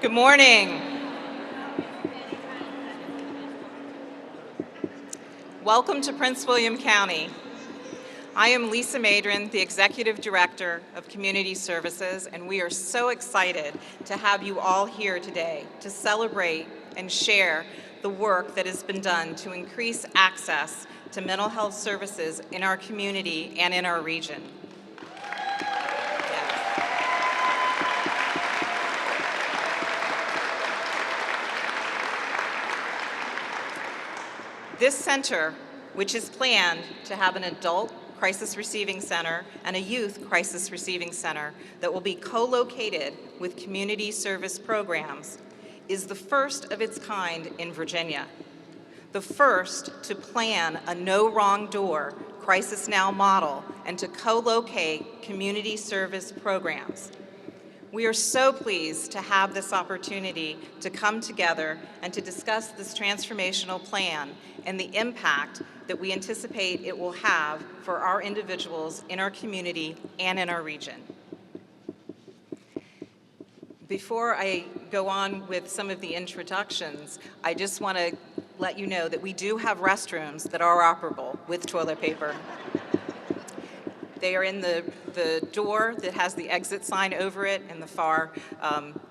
Good morning. Welcome to Prince William County. I am Lisa Madron, the Executive Director of Community Services, and we are so excited to have you all here today to celebrate and share the work that has been done to increase access to mental health services in our community and in our region. This center, which is planned to have an adult crisis receiving center and a youth crisis receiving center that will be co-located with community service programs, is the first of its kind in Virginia. The first to plan a no wrong door Crisis Now model and to co-locate community service programs. We are so pleased to have this opportunity to come together and to discuss this transformational plan and the impact that we anticipate it will have for our individuals in our community and in our region. Before I go on with some of the introductions, I just want to let you know that we do have restrooms that are operable with toilet paper. They are in the door that has the exit sign over it in the far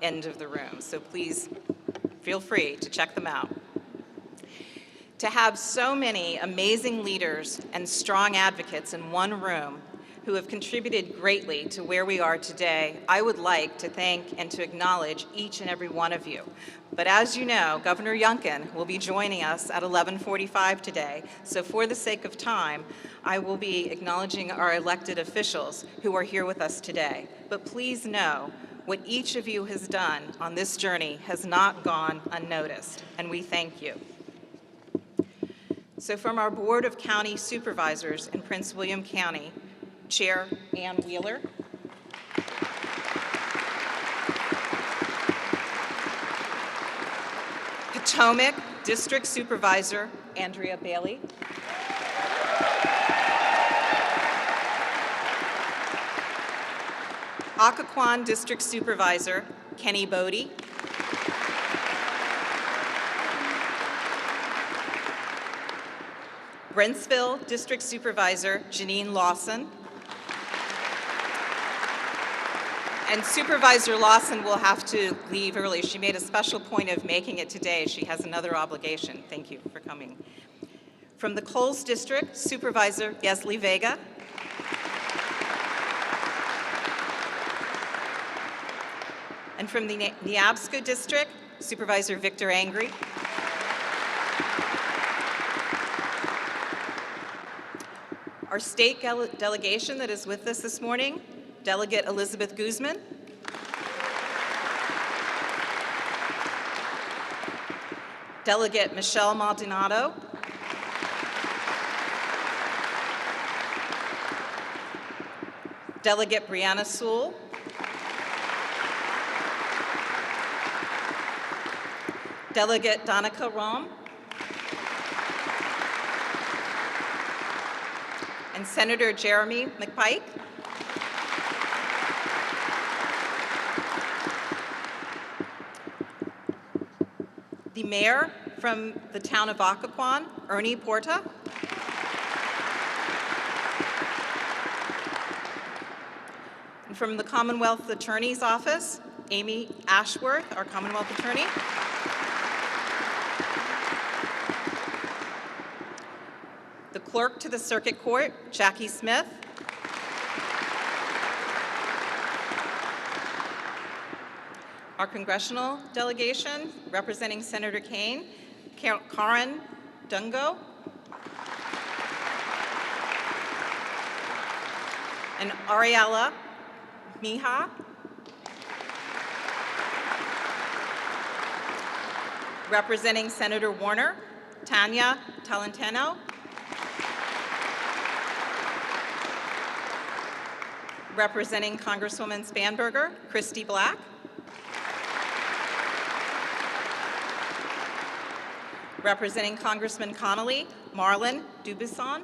end of the room. So please feel free to check them out. To have so many amazing leaders and strong advocates in one room who have contributed greatly to where we are today, I would like to thank and to acknowledge each and every one of you. But as you know, Governor Youngkin will be joining us at 11:45 today, so for the sake of time, I will be acknowledging our elected officials who are here with us today. But please know, what each of you has done on this journey has not gone unnoticed, and we thank you. So from our Board of County Supervisors in Prince William County, Chair Ann Wheeler, Potomac District Supervisor Andrea Bailey, Occoquan District Supervisor Kenny Bodie, Brentsville District Supervisor Janine Lawson, and Supervisor Lawson will have to leave early. She made a special point of making it today. She has another obligation. Thank you for coming. From the Coles District, Supervisor Yesley Vega, and from the Neabsco District, Supervisor Victor Angry, our state delegation that is with us this morning, Delegate Elizabeth Guzman, Delegate Michelle Maldonado, Delegate Brianna Sewell, Delegate Donica Rom, and Senator Jeremy McPike, the mayor from the town of Occoquan, Ernie Porta, and from the Commonwealth Attorney's Office, Amy Ashworth, our Commonwealth Attorney, the clerk to the Circuit Court, Jackie Smith, our congressional delegation representing Senator Kane, Karen Dungo, and Ariella Mija, representing Senator Warner, Tanya Talentano, representing Congresswoman Spanberger, Christy Black, representing Congressman Connolly, Marlon Dubisson,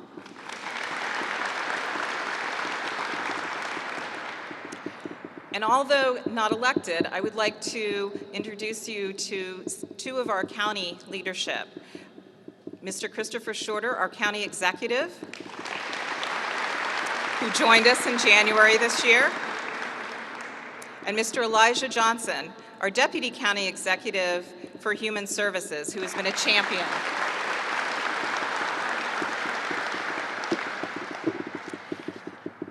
And although not elected, I would like to introduce you to two of our county leadership. Mr. Christopher Shorter, our county executive, who joined us in January this year, and Mr. Elijah Johnson, our deputy county executive for Human Services, who has been a champion.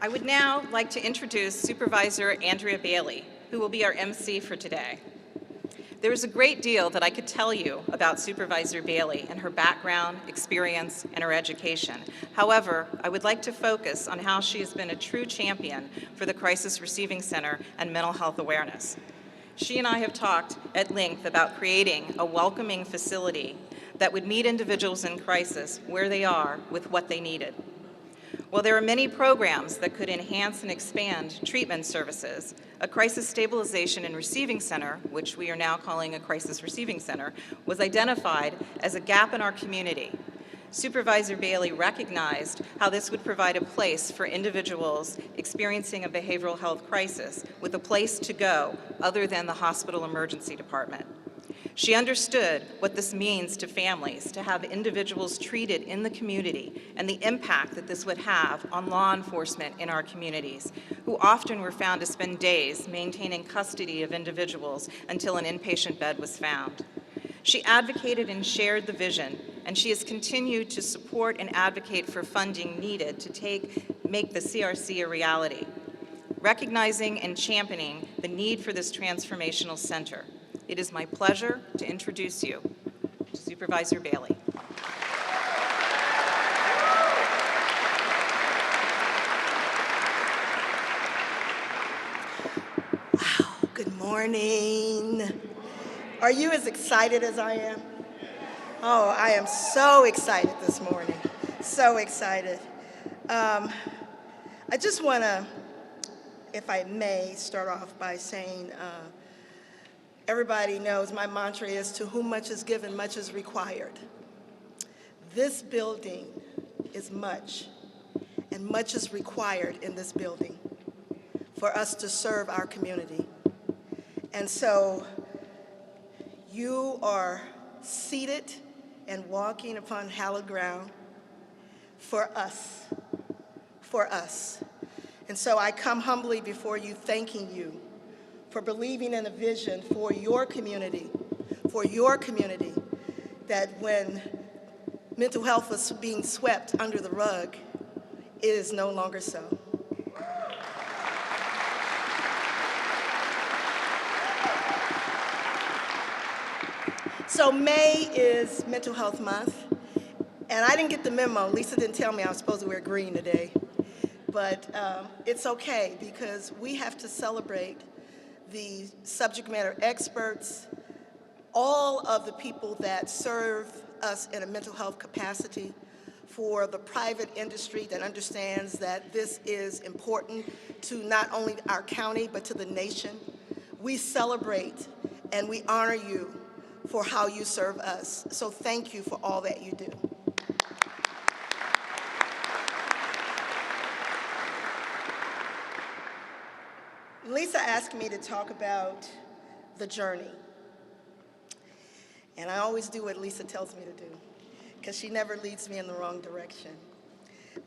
I would now like to introduce Supervisor Andrea Bailey, who will be our MC for today. There is a great deal that I could tell you about Supervisor Bailey and her background, experience, and her education. However, I would like to focus on how she has been a true champion for the Crisis Receiving Center and mental health awareness. She and I have talked at length about creating a welcoming facility that would meet individuals in crisis where they are with what they needed. While there are many programs that could enhance and expand treatment services, a Crisis Stabilization and Receiving Center, which we are now calling a Crisis Receiving Center, was identified as a gap in our community. Supervisor Bailey recognized how this would provide a place for individuals experiencing a behavioral health crisis with a place to go other than the hospital emergency department. She understood what this means to families to have individuals treated in the community and the impact that this would have on law enforcement in our communities, who often were found to spend days maintaining custody of individuals until an inpatient bed was found. She advocated and shared the vision, and she has continued to support and advocate for funding needed to make the CRC a reality, recognizing and championing the need for this transformational center. It is my pleasure to introduce you to Supervisor Bailey. Wow, good morning. Are you as excited as I am? Oh, I am so excited this morning, so excited. I just want to, if I may, start off by saying, everybody knows my mantra is, to whom much is given, much is required. This building is much, and much is required in this building for us to serve our community. And so you are seated and walking upon hallowed ground for us, for us. And so I come humbly before you, thanking you for believing in a vision for your community, that when mental health was being swept under the rug, it is no longer so. So May is Mental Health Month, and I didn't get the memo. Lisa didn't tell me I was supposed to wear green today, but it's okay, because we have to celebrate the subject matter experts, all of the people that serve us in a mental health capacity, for the private industry that understands that this is important to not only our county, but to the nation. We celebrate and we honor you for how you serve us. So thank you for all that you do. Lisa asked me to talk about the journey. And I always do what Lisa tells me to do, because she never leads me in the wrong direction.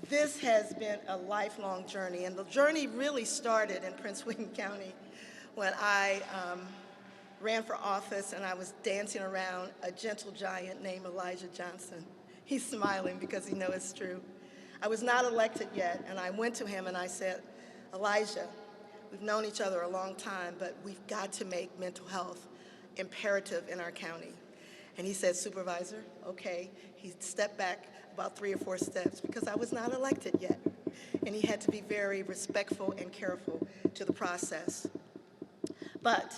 This has been a lifelong journey, and the journey really started in Prince William County when I ran for office and I was dancing around a gentle giant named Elijah Johnson. He's smiling because he knows it's true. I was not elected yet, and I went to him and I said, Elijah, we've known each other a long time, but we've got to make mental health imperative in our county. And he said, Supervisor, okay. He stepped back about 3 or 4 steps because I was not elected yet. And he had to be very respectful and careful to the process. But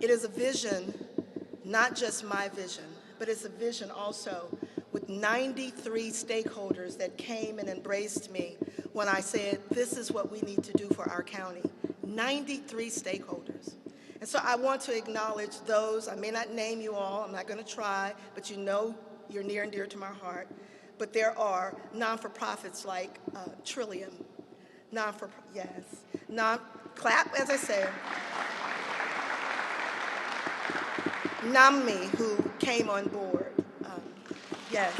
it is a vision, not just my vision, but it's a vision also with 93 stakeholders that came and embraced me when I said, this is what we need to do for our county. 93 stakeholders. And so I want to acknowledge those. I may not name you all, I'm not going to try, but you know you're near and dear to my heart. But there are non-for-profits like Trillium, clap as I say. Nammi, who came on board. Yes.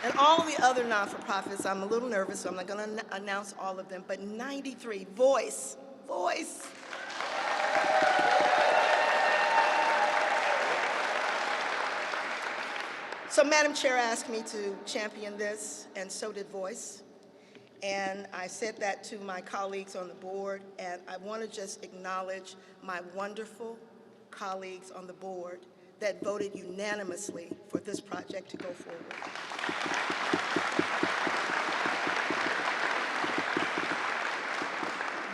And all the other non-for-profits, I'm a little nervous, so I'm not going to announce all of them, but 93, Voice. So Madam Chair asked me to champion this, and so did Voice. And I said that to my colleagues on the board, and I want to just acknowledge my wonderful colleagues on the board that voted unanimously for this project to go forward.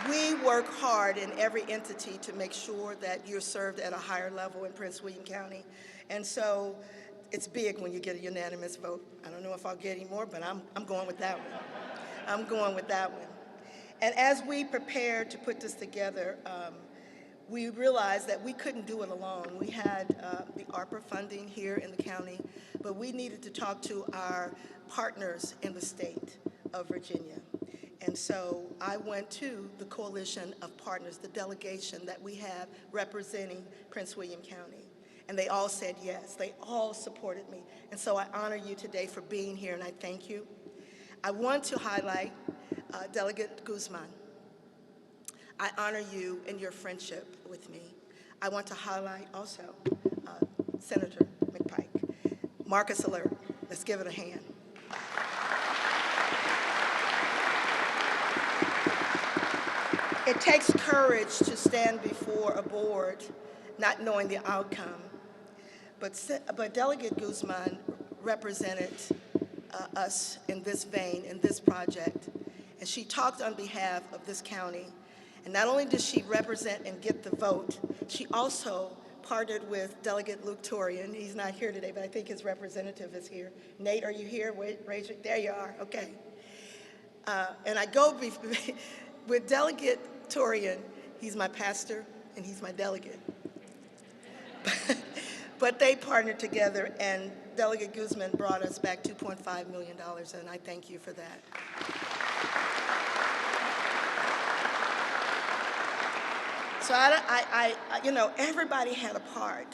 We work hard in every entity to make sure that you're served at a higher level in Prince William County. And so it's big when you get a unanimous vote. I don't know if I'll get any more, but I'm going with that one. I'm going with that one. And as we prepared to put this together, we realized that we couldn't do it alone. We had the ARPA funding here in the county, but we needed to talk to our partners in the state of Virginia. And so I went to the coalition of partners, the delegation that we have representing Prince William County. And they all said yes. They all supported me. And so I honor you today for being here, and I thank you. I want to highlight Delegate Guzman. I honor you in your friendship with me. I want to highlight also Senator McPike. Marcus Alert, let's give it a hand. It takes courage to stand before a board not knowing the outcome, but Delegate Guzman represented us in this vein, in this project, and she talked on behalf of this county. And not only did she represent and get the vote, she also partnered with Delegate Luke Torian. He's not here today, but I think his representative is here. Nate, are you here? Wait, raise your, there you are, okay. And I go with Delegate Torian. He's my pastor and he's my delegate. But they partnered together, and Delegate Guzman brought us back $2.5 million, and I thank you for that. So you know, everybody had a part.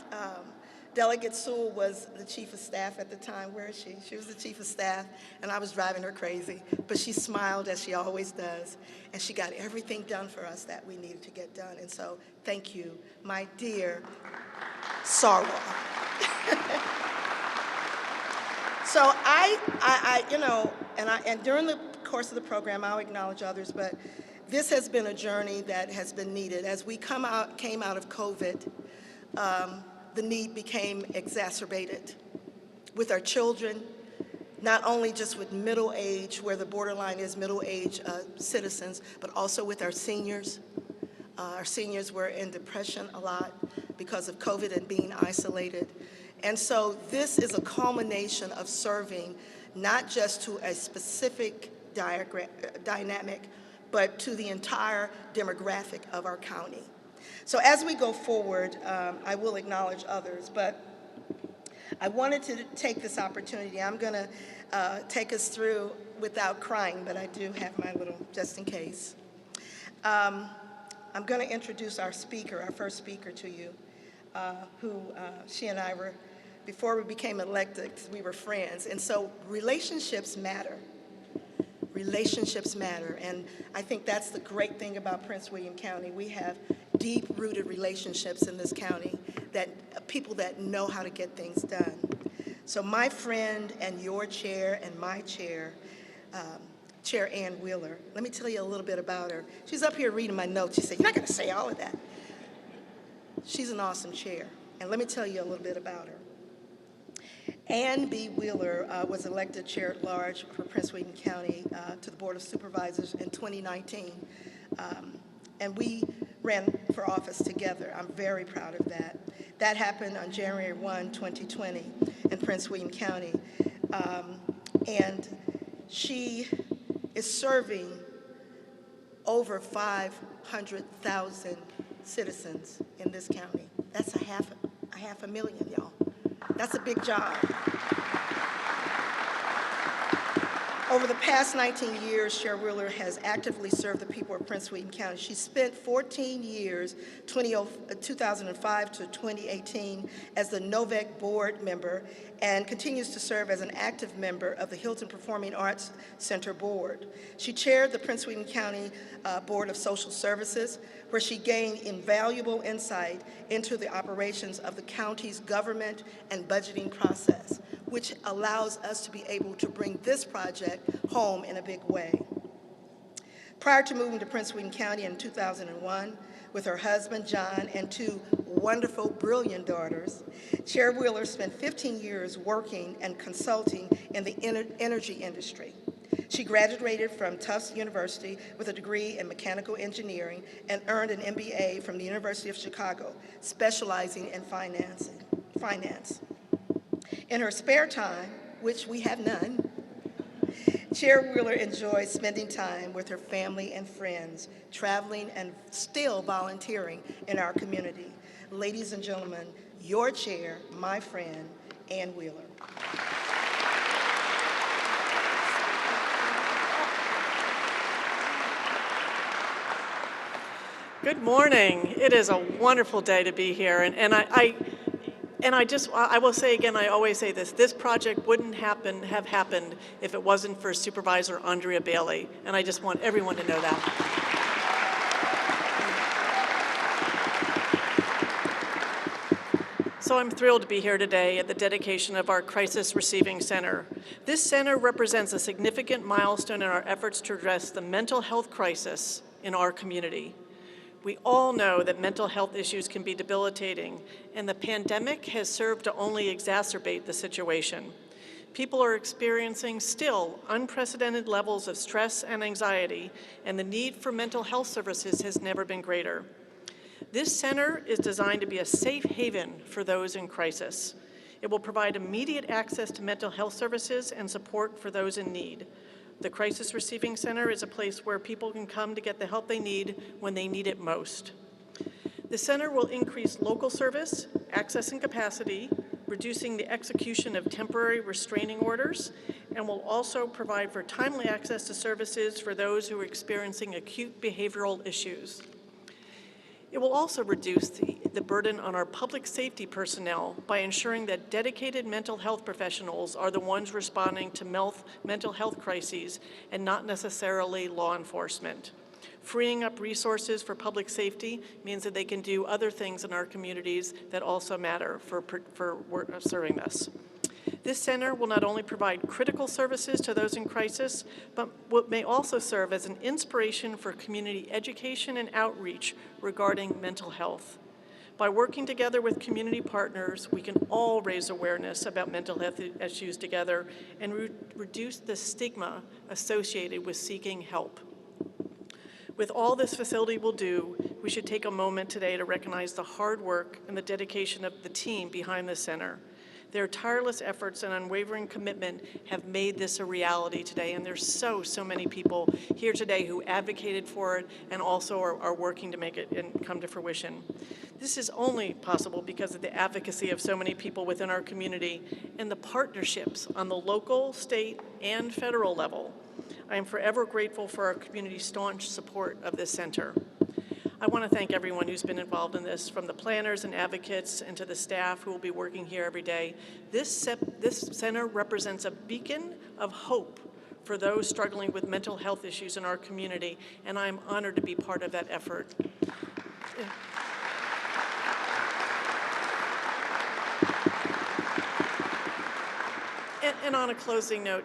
Delegate Sewell was the chief of staff at the time. Where is she? She was the chief of staff, and I was driving her crazy. But she smiled, as she always does, and she got everything done for us that we needed to get done. And so, thank you, my dear Sarwa. So you know, and during the course of the program, I'll acknowledge others, but this has been a journey that has been needed. As we came out of COVID, the need became exacerbated with our children, not only just with middle age, where the borderline is middle age citizens, but also with our seniors. Our seniors were in depression a lot because of COVID and being isolated. And so this is a culmination of serving not just to a specific dynamic, but to the entire demographic of our county. So as we go forward, I will acknowledge others, but I wanted to take this opportunity. I'm going to take us through without crying, but I do have my little, just in case. I'm going to introduce our speaker, our first speaker to you, who she and I were, before we became elected, we were friends. And so relationships matter. Relationships matter, and I think that's the great thing about Prince William County. We have deep-rooted relationships in this county, that people that know how to get things done. So my friend and your chair and my chair, Chair Ann Wheeler, let me tell you a little bit about her. She's up here reading my notes. She said, "You're not going to say all of that." She's an awesome chair, and let me tell you a little bit about her. Ann B. Wheeler was elected chair-at-large for Prince William County to the Board of Supervisors in 2019, and we ran for office together. I'm very proud of that. That happened on January 1, 2020 in Prince William County, and she is serving over 500,000 citizens in this county. That's a half a million, y'all. That's a big job. Over the past 19 years, Chair Wheeler has actively served the people of Prince William County. She spent 14 years, 2005 to 2018, as the NOVEC board member and continues to serve as an active member of the Hilton Performing Arts Center board. She chaired the Prince William County Board of Social Services, where she gained invaluable insight into the operations of the county's government and budgeting process, which allows us to be able to bring this project home in a big way. Prior to moving to Prince William County in 2001, with her husband, John, and two wonderful, brilliant daughters, Chair Wheeler spent 15 years working and consulting in the energy industry. She graduated from Tufts University with a degree in mechanical engineering and earned an MBA from the University of Chicago, specializing in finance. In her spare time, which we have none, Chair Wheeler enjoys spending time with her family and friends, traveling and still volunteering in our community. Ladies and gentlemen, your chair, my friend, Ann Wheeler. Good morning. It is a wonderful day to be here, and I will say again, I always say this project wouldn't have happened if it wasn't for Supervisor Andrea Bailey, and I just want everyone to know that. So I'm thrilled to be here today at the dedication of our Crisis Receiving Center. This center represents a significant milestone in our efforts to address the mental health crisis in our community. We all know that mental health issues can be debilitating, and the pandemic has served to only exacerbate the situation. People are experiencing still unprecedented levels of stress and anxiety, and the need for mental health services has never been greater. This center is designed to be a safe haven for those in crisis. It will provide immediate access to mental health services and support for those in need. The Crisis Receiving Center is a place where people can come to get the help they need when they need it most. The center will increase local service, access and capacity, reducing the execution of temporary restraining orders, and will also provide for timely access to services for those who are experiencing acute behavioral issues. It will also reduce the burden on our public safety personnel by ensuring that dedicated mental health professionals are the ones responding to mental health crises and not necessarily law enforcement. Freeing up resources for public safety means that they can do other things in our communities that also matter for serving us. This center will not only provide critical services to those in crisis, but may also serve as an inspiration for community education and outreach regarding mental health. By working together with community partners, we can all raise awareness about mental health issues together and reduce the stigma associated with seeking help. With all this facility will do, we should take a moment today to recognize the hard work and the dedication of the team behind the center. Their tireless efforts and unwavering commitment have made this a reality today, and there's so many people here today who advocated for it and also are working to make it and come to fruition. This is only possible because of the advocacy of so many people within our community and the partnerships on the local, state, and federal level. I am forever grateful for our community's staunch support of this center. I want to thank everyone who's been involved in this, from the planners and advocates and to the staff who will be working here every day. This center represents a beacon of hope for those struggling with mental health issues in our community, and I'm honored to be part of that effort. And on a closing note,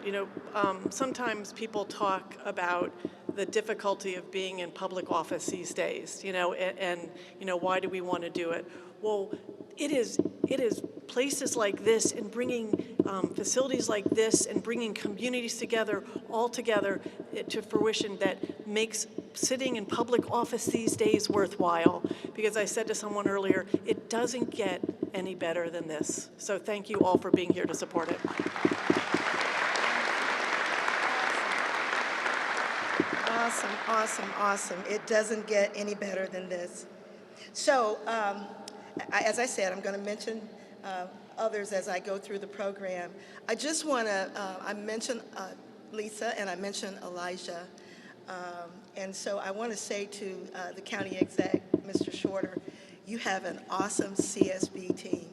sometimes people talk about the difficulty of being in public office these days, and why do we want to do it? Well, it is places like this and bringing facilities like this and bringing communities together, all together to fruition that makes sitting in public office these days worthwhile. Because I said to someone earlier, it doesn't get any better than this. So thank you all for being here to support it. Awesome. It doesn't get any better than this. So, as I said, I'm going to mention others as I go through the program. I just want to, I mentioned Lisa, and I mentioned Elijah. And so I want to say to the county exec, Mr. Shorter, you have an awesome CSB team,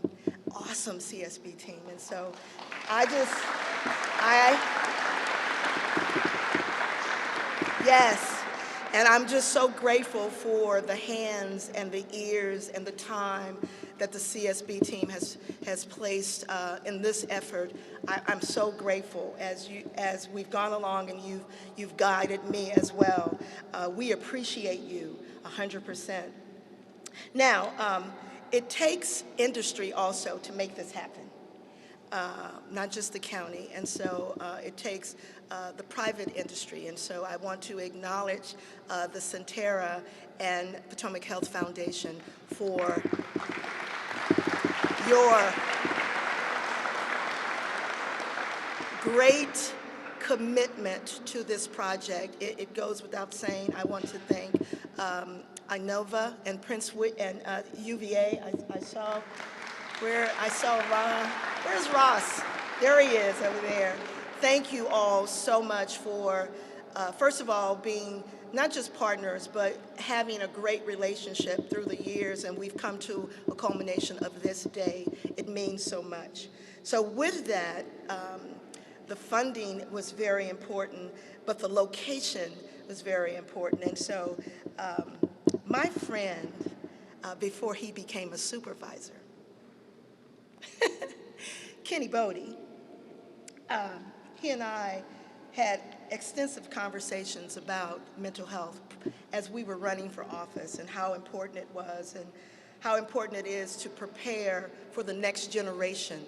awesome CSB team. And so yes. And I'm just so grateful for the hands and the ears and the time that the CSB team has placed in this effort. I'm so grateful as we've gone along and you've guided me as well. We appreciate you 100%. Now, it takes industry also to make this happen. Not just the county, and so it takes the private industry, and so I want to acknowledge the Centera and Potomac Health Foundation for your great commitment to this project. It goes without saying. I want to thank Inova and UVA. I saw Ron. Where's Ross? There he is over there. Thank you all so much for, first of all, being not just partners, but having a great relationship through the years, and we've come to a culmination of this day. It means so much. So with that, the funding was very important, but the location was very important. And so my friend, before he became a supervisor, Kenny Bodie, he and I had extensive conversations about mental health as we were running for office and how important it was and how important it is to prepare for the next generation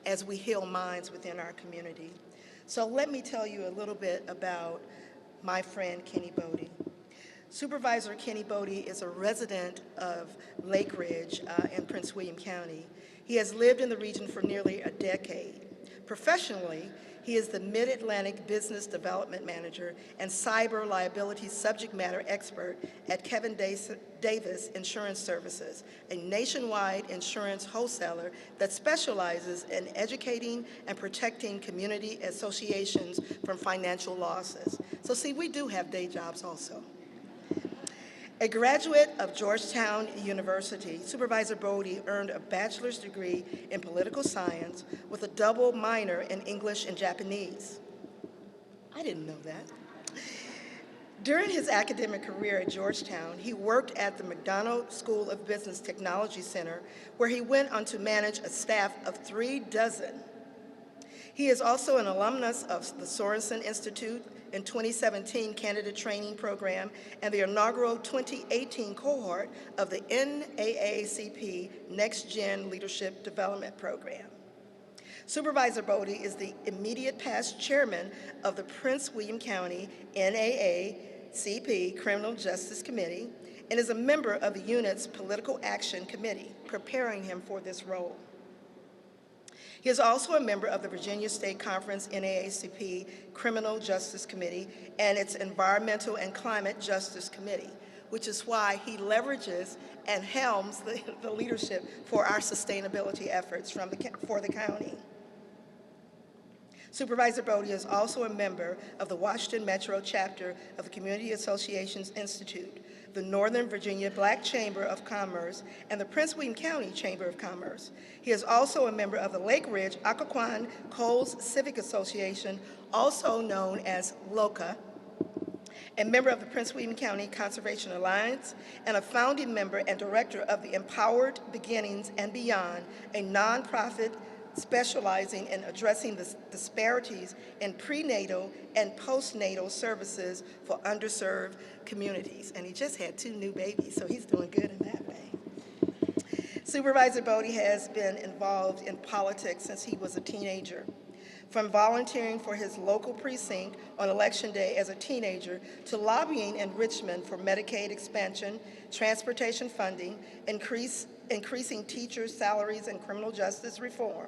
as we heal minds within our community. So let me tell you a little bit about my friend Kenny Bodie. Supervisor Kenny Bodie is a resident of Lake Ridge in Prince William County. He has lived in the region for nearly a decade. Professionally, he is the Mid-Atlantic Business Development Manager and Cyber Liability Subject Matter Expert at Kevin Davis Insurance Services, a nationwide insurance wholesaler that specializes in educating and protecting community associations from financial losses. So see, we do have day jobs also. A graduate of Georgetown University, Supervisor Bodie earned a bachelor's degree in political science with a double minor in English and Japanese. I didn't know that. During his academic career at Georgetown, he worked at the McDonough School of Business Technology Center, where he went on to manage a staff of 36. He is also an alumnus of the Sorensen Institute in 2017 candidate training program and the inaugural 2018 cohort of the NAACP Next Gen Leadership Development Program. Supervisor Bodie is the immediate past chairman of the Prince William County NAACP Criminal Justice Committee and is a member of the unit's Political Action Committee, preparing him for this role. He is also a member of the Virginia State Conference NAACP Criminal Justice Committee and its Environmental and Climate Justice Committee, which is why he leverages and helms the leadership for our sustainability efforts for the county. Supervisor Bodie is also a member of the Washington Metro chapter of the Community Associations Institute, the Northern Virginia Black Chamber of Commerce, and the Prince William County Chamber of Commerce. He is also a member of the Lake Ridge Occoquan Coles Civic Association, also known as LOCA, a member of the Prince William County Conservation Alliance, and a founding member and director of the Empowered Beginnings and Beyond, a nonprofit specializing in addressing the disparities in prenatal and postnatal services for underserved communities. And he just had 2 new babies, so he's doing good in that way. Supervisor Bodie has been involved in politics since he was a teenager. From volunteering for his local precinct on Election Day as a teenager to lobbying in Richmond for Medicaid expansion, transportation funding, increasing teachers' salaries, and criminal justice reform.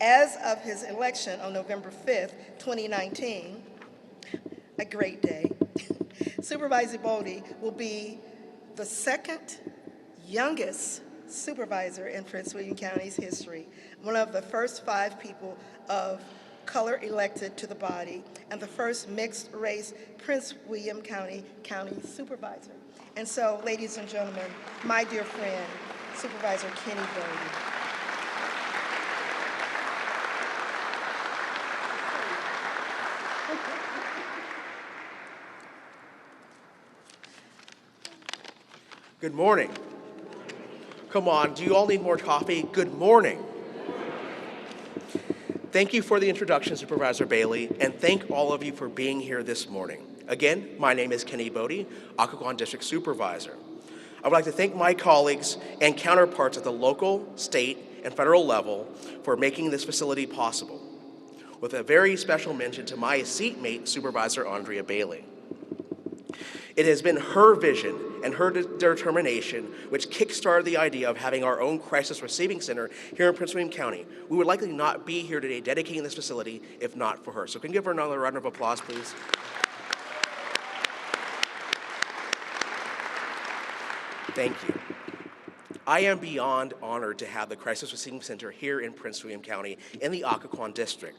As of his election on November 5th, 2019, a great day, Supervisor Bodie will be the 2nd youngest supervisor in Prince William County's history, one of the first 5 people of color elected to the body, and the first mixed-race Prince William County Supervisor. And so, ladies and gentlemen, my dear friend, Supervisor Kenny Bodie. Good morning. Come on, do you all need more coffee? Good morning. Thank you for the introduction, Supervisor Bailey, and thank all of you for being here this morning. Again, my name is Kenny Bodie, Occoquan District Supervisor. I would like to thank my colleagues and counterparts at the local, state, and federal level for making this facility possible, with a very special mention to my seatmate, Supervisor Andrea Bailey. It has been her vision and her determination which kickstarted the idea of having our own crisis receiving center here in Prince William County. We would likely not be here today dedicating this facility if not for her. So can you give her another round of applause, please? Thank you. I am beyond honored to have the Crisis Receiving Center here in Prince William County in the Occoquan District.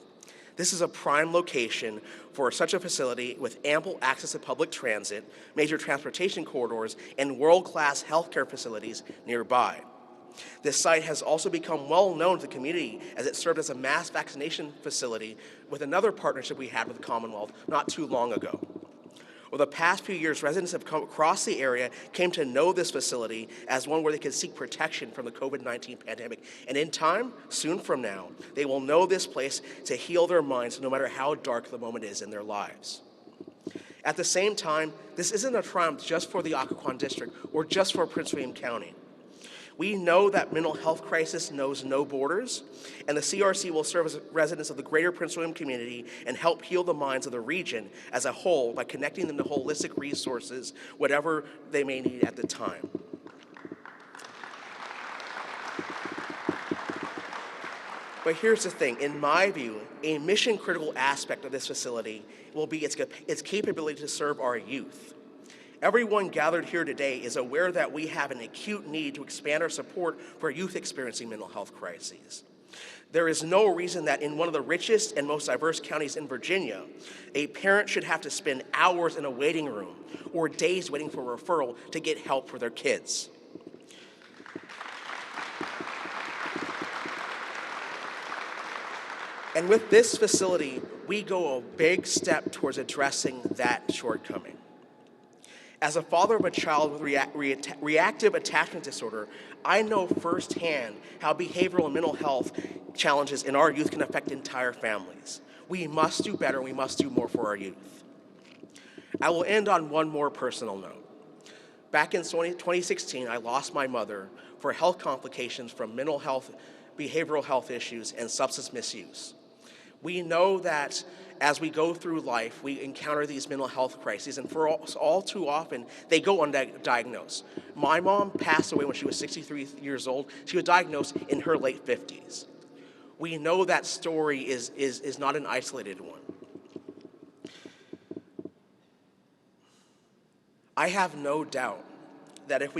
This is a prime location for such a facility with ample access to public transit, major transportation corridors, and world-class healthcare facilities nearby. This site has also become well known to the community as it served as a mass vaccination facility with another partnership we had with the Commonwealth not too long ago. Over the past few years, residents have come across the area, came to know this facility as one where they could seek protection from the COVID-19 pandemic. And in time, soon from now, they will know this place to heal their minds no matter how dark the moment is in their lives. At the same time, this isn't a triumph just for the Occoquan District or just for Prince William County. We know that mental health crisis knows no borders, and the CRC will serve as residents of the greater Prince William community and help heal the minds of the region as a whole by connecting them to holistic resources, whatever they may need at the time. But here's the thing, in my view, a mission-critical aspect of this facility will be its capability to serve our youth. Everyone gathered here today is aware that we have an acute need to expand our support for youth experiencing mental health crises. There is no reason that in one of the richest and most diverse counties in Virginia, a parent should have to spend hours in a waiting room or days waiting for a referral to get help for their kids. And with this facility, we go a big step towards addressing that shortcoming. As a father of a child with reactive attachment disorder, I know firsthand how behavioral and mental health challenges in our youth can affect entire families. We must do better, we must do more for our youth. I will end on one more personal note. Back in 2016, I lost my mother for health complications from mental health, behavioral health issues, and substance misuse. We know that as we go through life, we encounter these mental health crises, and for all too often, they go undiagnosed. My mom passed away when she was 63 years old. She was diagnosed in her late 50s. We know that story is not an isolated one. I have no doubt that if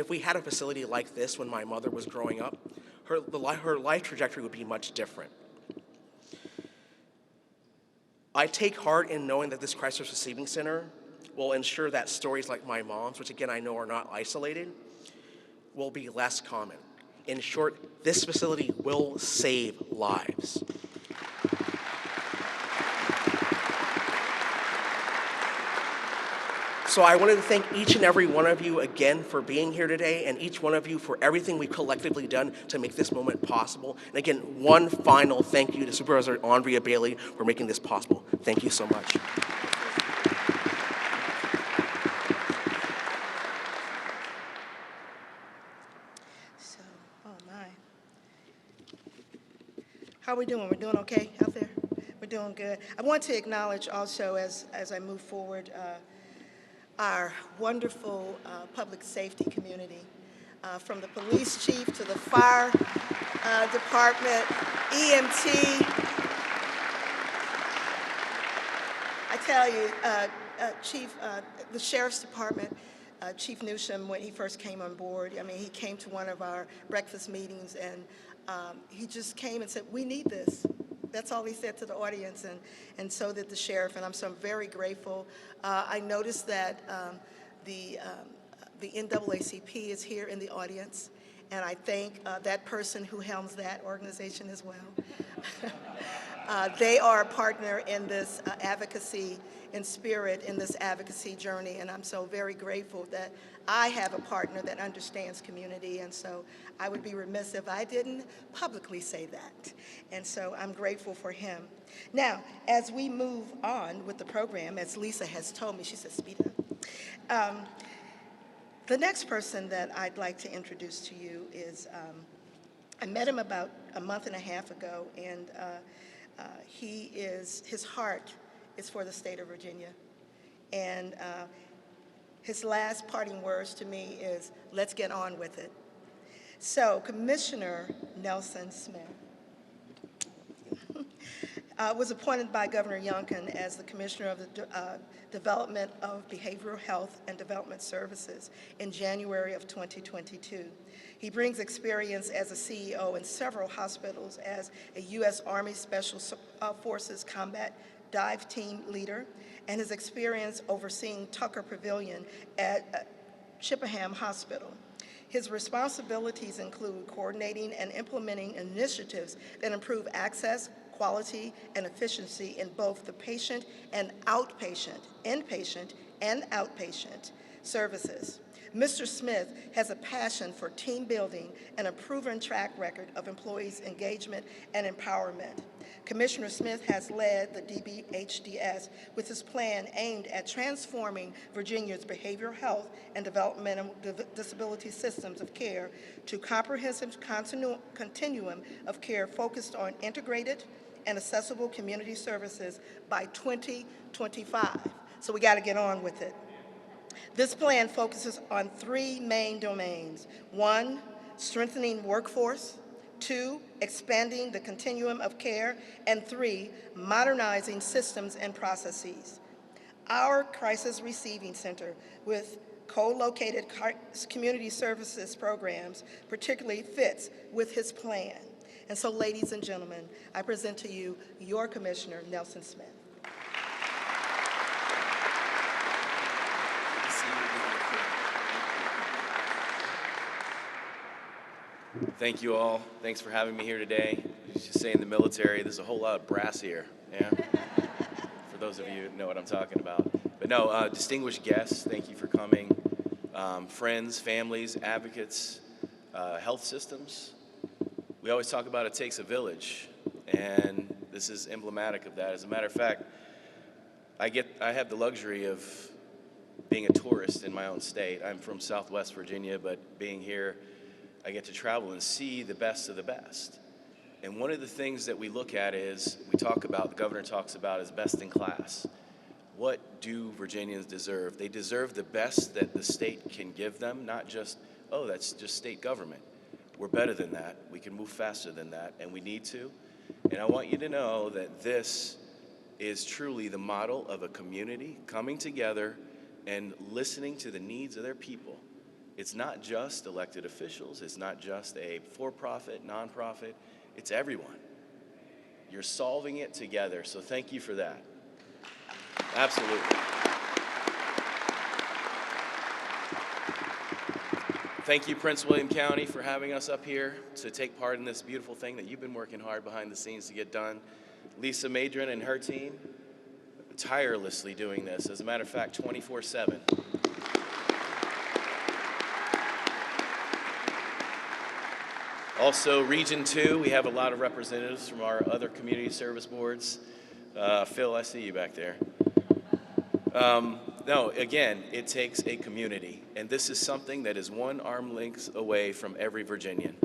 we had a facility like this when my mother was growing up, her life trajectory would be much different. I take heart in knowing that this crisis receiving center will ensure that stories like my mom's, which again I know are not isolated, will be less common. In short, this facility will save lives. So I wanted to thank each and every one of you again for being here today, and each one of you for everything we've collectively done to make this moment possible. And again, one final thank you to Supervisor Andrea Bailey for making this possible. Thank you so much. So, oh my. How are we doing? We're doing okay out there? We're doing good. I want to acknowledge also as I move forward our wonderful public safety community, from the police chief to the fire department, EMT. I tell you, Chief, the Sheriff's Department, Chief Newsom, when he first came on board, I mean, he came to one of our breakfast meetings and he just came and said, we need this. That's all he said to the audience, and so did the sheriff, and I'm very grateful. I noticed that the NAACP is here in the audience, and I thank that person who helms that organization as well. They are a partner in this advocacy in spirit, in this advocacy journey, and I'm so very grateful that I have a partner that understands community, and so I would be remiss if I didn't publicly say that. And so I'm grateful for him. Now, as we move on with the program, as Lisa has told me, she said, speed it up. The next person that I'd like to introduce to you is, I met him about a month and a half ago, and his heart is for the state of Virginia. And his last parting words to me is, let's get on with it. So, Commissioner Nelson Smith was appointed by Governor Youngkin as the Commissioner of the Development of Behavioral Health and Development Services in January of 2022. He brings experience as a CEO in several hospitals as a U.S. Army Special Forces Combat Dive Team leader, and his experience overseeing Tucker Pavilion at Chippenham Hospital. His responsibilities include coordinating and implementing initiatives that improve access, quality, and efficiency in both the patient and outpatient, inpatient and outpatient services. Mr. Smith has a passion for team building and a proven track record of employees' engagement and empowerment. Commissioner Smith has led the DBHDS with his plan aimed at transforming Virginia's behavioral health and developmental disability systems of care to comprehensive continuum of care focused on integrated and accessible community services by 2025. So we got to get on with it. This plan focuses on three main domains. 1, strengthening workforce. 2, expanding the continuum of care. And 3, modernizing systems and processes. Our Crisis Receiving Center, with co-located community services programs, particularly fits with his plan. And so, ladies and gentlemen, I present to you your Commissioner, Nelson Smith. Thank you all. Thanks for having me here today. As you say in the military, there's a whole lot of brass here, yeah? For those of you who know what I'm talking about. But no, distinguished guests, thank you for coming. Friends, families, advocates, health systems. We always talk about it takes a village, and this is emblematic of that. As a matter of fact, I have the luxury of being a tourist in my own state. I'm from Southwest Virginia, but being here, I get to travel and see the best of the best. And one of the things that we look at is, the governor talks about is best in class. What do Virginians deserve? They deserve the best that the state can give them, not just, oh, that's just state government. We're better than that. We can move faster than that, and we need to. And I want you to know that this is truly the model of a community coming together and listening to the needs of their people. It's not just elected officials. It's not just a for-profit, nonprofit. It's everyone. You're solving it together, so thank you for that. Absolutely. Thank you, Prince William County, for having us up here to take part in this beautiful thing that you've been working hard behind the scenes to get done. Lisa Madron and her team, tirelessly doing this. As a matter of fact, 24/7. Also, Region 2, we have a lot of representatives from our other community service boards. Phil, I see you back there. No, again, it takes a community, and this is something that is one arm length away from every Virginian.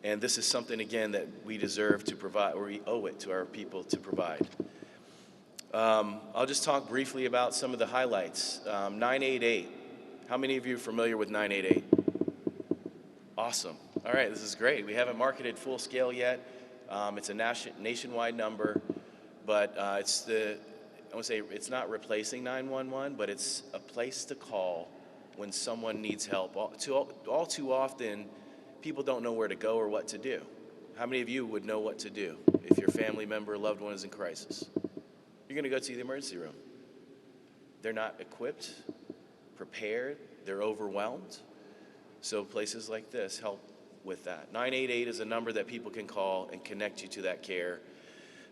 And this is something, again, that we deserve to provide, or we owe it to our people to provide. I'll just talk briefly about some of the highlights. 988. How many of you are familiar with 988? Awesome. All right, this is great. We haven't marketed full scale yet. It's a nationwide number, but I want to say it's not replacing 911, but it's a place to call when someone needs help. All too often, people don't know where to go or what to do. how many of you would know what to do if your family member or loved one is in crisis? You're going to go to the emergency room. They're not equipped, prepared, they're overwhelmed. So places like this help with that. 988 is a number that people can call and connect you to that care.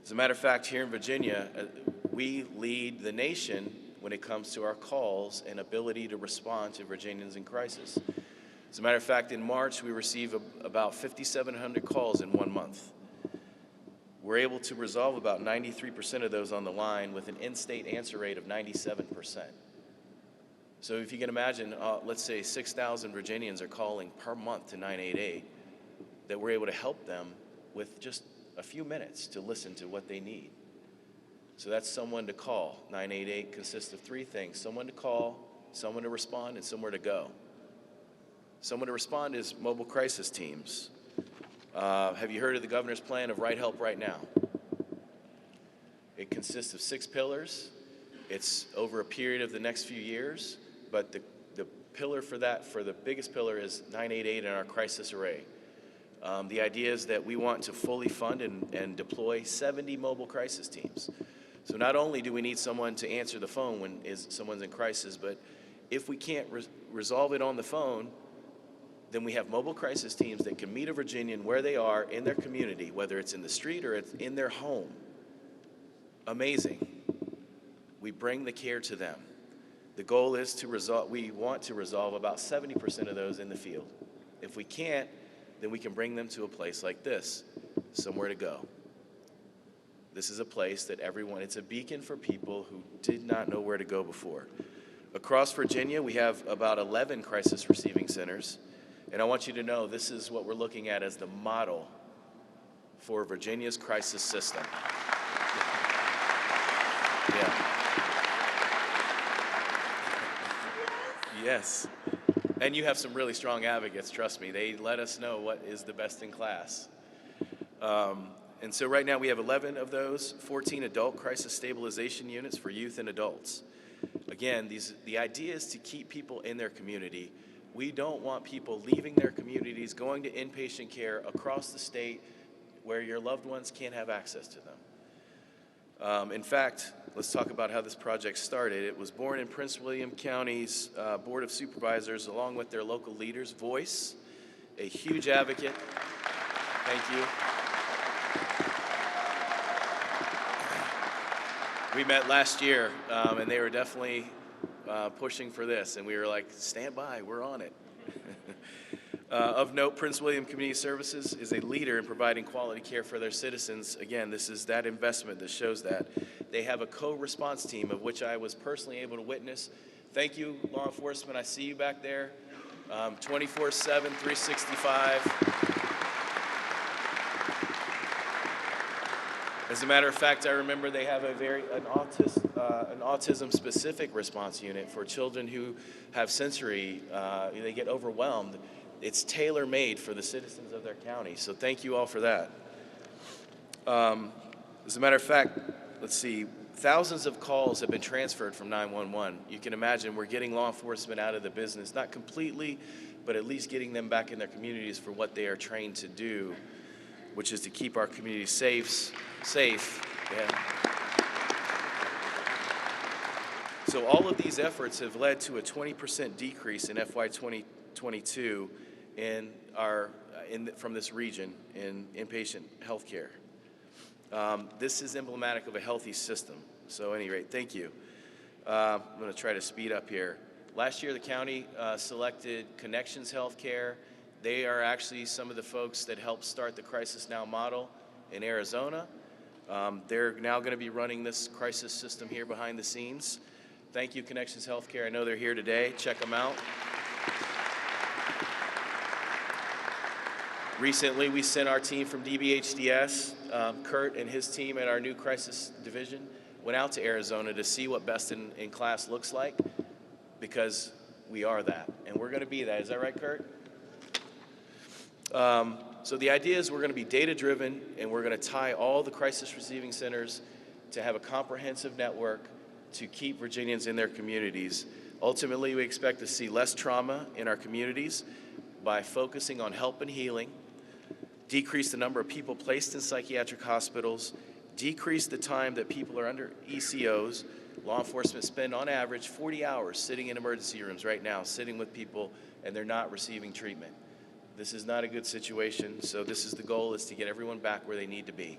As a matter of fact, here in Virginia, we lead the nation when it comes to our calls and ability to respond to Virginians in crisis. As a matter of fact, in March, we received about 5,700 calls in 1 month. We're able to resolve about 93% of those on the line with an in-state answer rate of 97%. So if you can imagine, let's say 6,000 Virginians are calling per month to 988, that we're able to help them with just a few minutes to listen to what they need. So that's someone to call. 988 consists of 3 things: someone to call, someone to respond, and somewhere to go. Someone to respond is mobile crisis teams. Have you heard of the governor's plan of Right Help Right Now? It consists of 6 pillars. It's over a period of the next few years, but the pillar for the biggest pillar is 988 in our crisis array. The idea is that we want to fully fund and deploy 70 mobile crisis teams. So not only do we need someone to answer the phone when someone's in crisis, but if we can't resolve it on the phone, then we have mobile crisis teams that can meet a Virginian where they are in their community, whether it's in the street or it's in their home. Amazing. We bring the care to them. The goal is we want to resolve about 70% of those in the field. If we can't, then we can bring them to a place like this, somewhere to go. This is a place that it's a beacon for people who did not know where to go before. Across Virginia, we have about 11 crisis receiving centers. And I want you to know this is what we're looking at as the model for Virginia's crisis system. Yeah. Yes. And you have some really strong advocates, trust me. They let us know what is the best in class. And so right now we have 11 of those, 14 adult crisis stabilization units for youth and adults. Again, the idea is to keep people in their community. We don't want people leaving their communities, going to inpatient care across the state where your loved ones can't have access to them. In fact, let's talk about how this project started. It was born in Prince William County's Board of Supervisors, along with their local leaders, Voice, a huge advocate. Thank you. We met last year, and they were definitely pushing for this, and we were like, stand by, we're on it. Of note, Prince William Community Services is a leader in providing quality care for their citizens. Again, this is that investment that shows that. They have a co-response team, of which I was personally able to witness. Thank you, law enforcement. I see you back there. 24/7, 365. As a matter of fact, I remember they have an autism-specific response unit for children who have sensory, they get overwhelmed. It's tailor-made for the citizens of their county, so thank you all for that. As a matter of fact, let's see, thousands of calls have been transferred from 911. You can imagine we're getting law enforcement out of the business, not completely, but at least getting them back in their communities for what they are trained to do, which is to keep our communities safe. Yeah. So all of these efforts have led to a 20% decrease in FY 2022 from this region in inpatient health care. This is emblematic of a healthy system. So at any rate, thank you. I'm going to try to speed up here. Last year, the county selected Connections Healthcare. They are actually some of the folks that helped start the Crisis Now model in Arizona. They're now going to be running this crisis system here behind the scenes. Thank you, Connections Healthcare. I know they're here today. Check them out. Recently, we sent our team from DBHDS, Kurt and his team at our new crisis division, went out to Arizona to see what best in class looks like, because we are that, and we're going to be that. Is that right, Kurt? So the idea is we're going to be data-driven, and we're going to tie all the crisis receiving centers to have a comprehensive network to keep Virginians in their communities. Ultimately, we expect to see less trauma in our communities by focusing on help and healing, decrease the number of people placed in psychiatric hospitals, decrease the time that people are under ECOs. Law enforcement spend on average 40 hours sitting in emergency rooms right now, sitting with people, and they're not receiving treatment. This is not a good situation, so this is the goal, is to get everyone back where they need to be.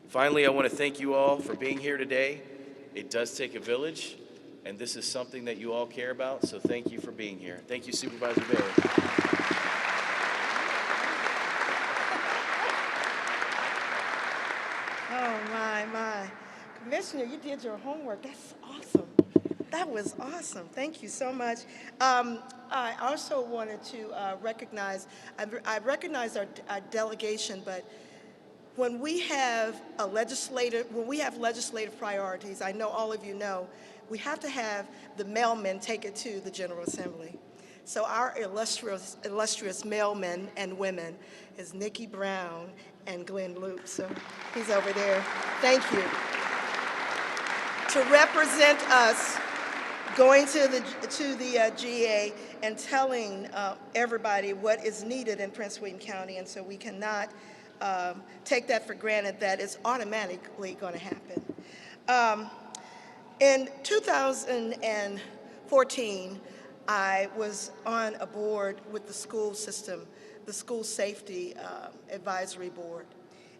Finally, I want to thank you all for being here today. It does take a village, and this is something that you all care about, so thank you for being here. Thank you, Supervisor Bailey. Oh, my. Commissioner, you did your homework. That's awesome. That was awesome. Thank you so much. I also wanted to recognize, I recognize our delegation, but when we have legislative priorities, I know all of you know, we have to have the mailmen take it to the General Assembly. So our illustrious mailmen and women is Nikki Brown and Glenn Loop. So he's over there. Thank you. To represent us, going to the GA and telling everybody what is needed in Prince William County, and so we cannot take that for granted that it's automatically going to happen. In 2014, I was on a board with the school system, the School Safety Advisory Board,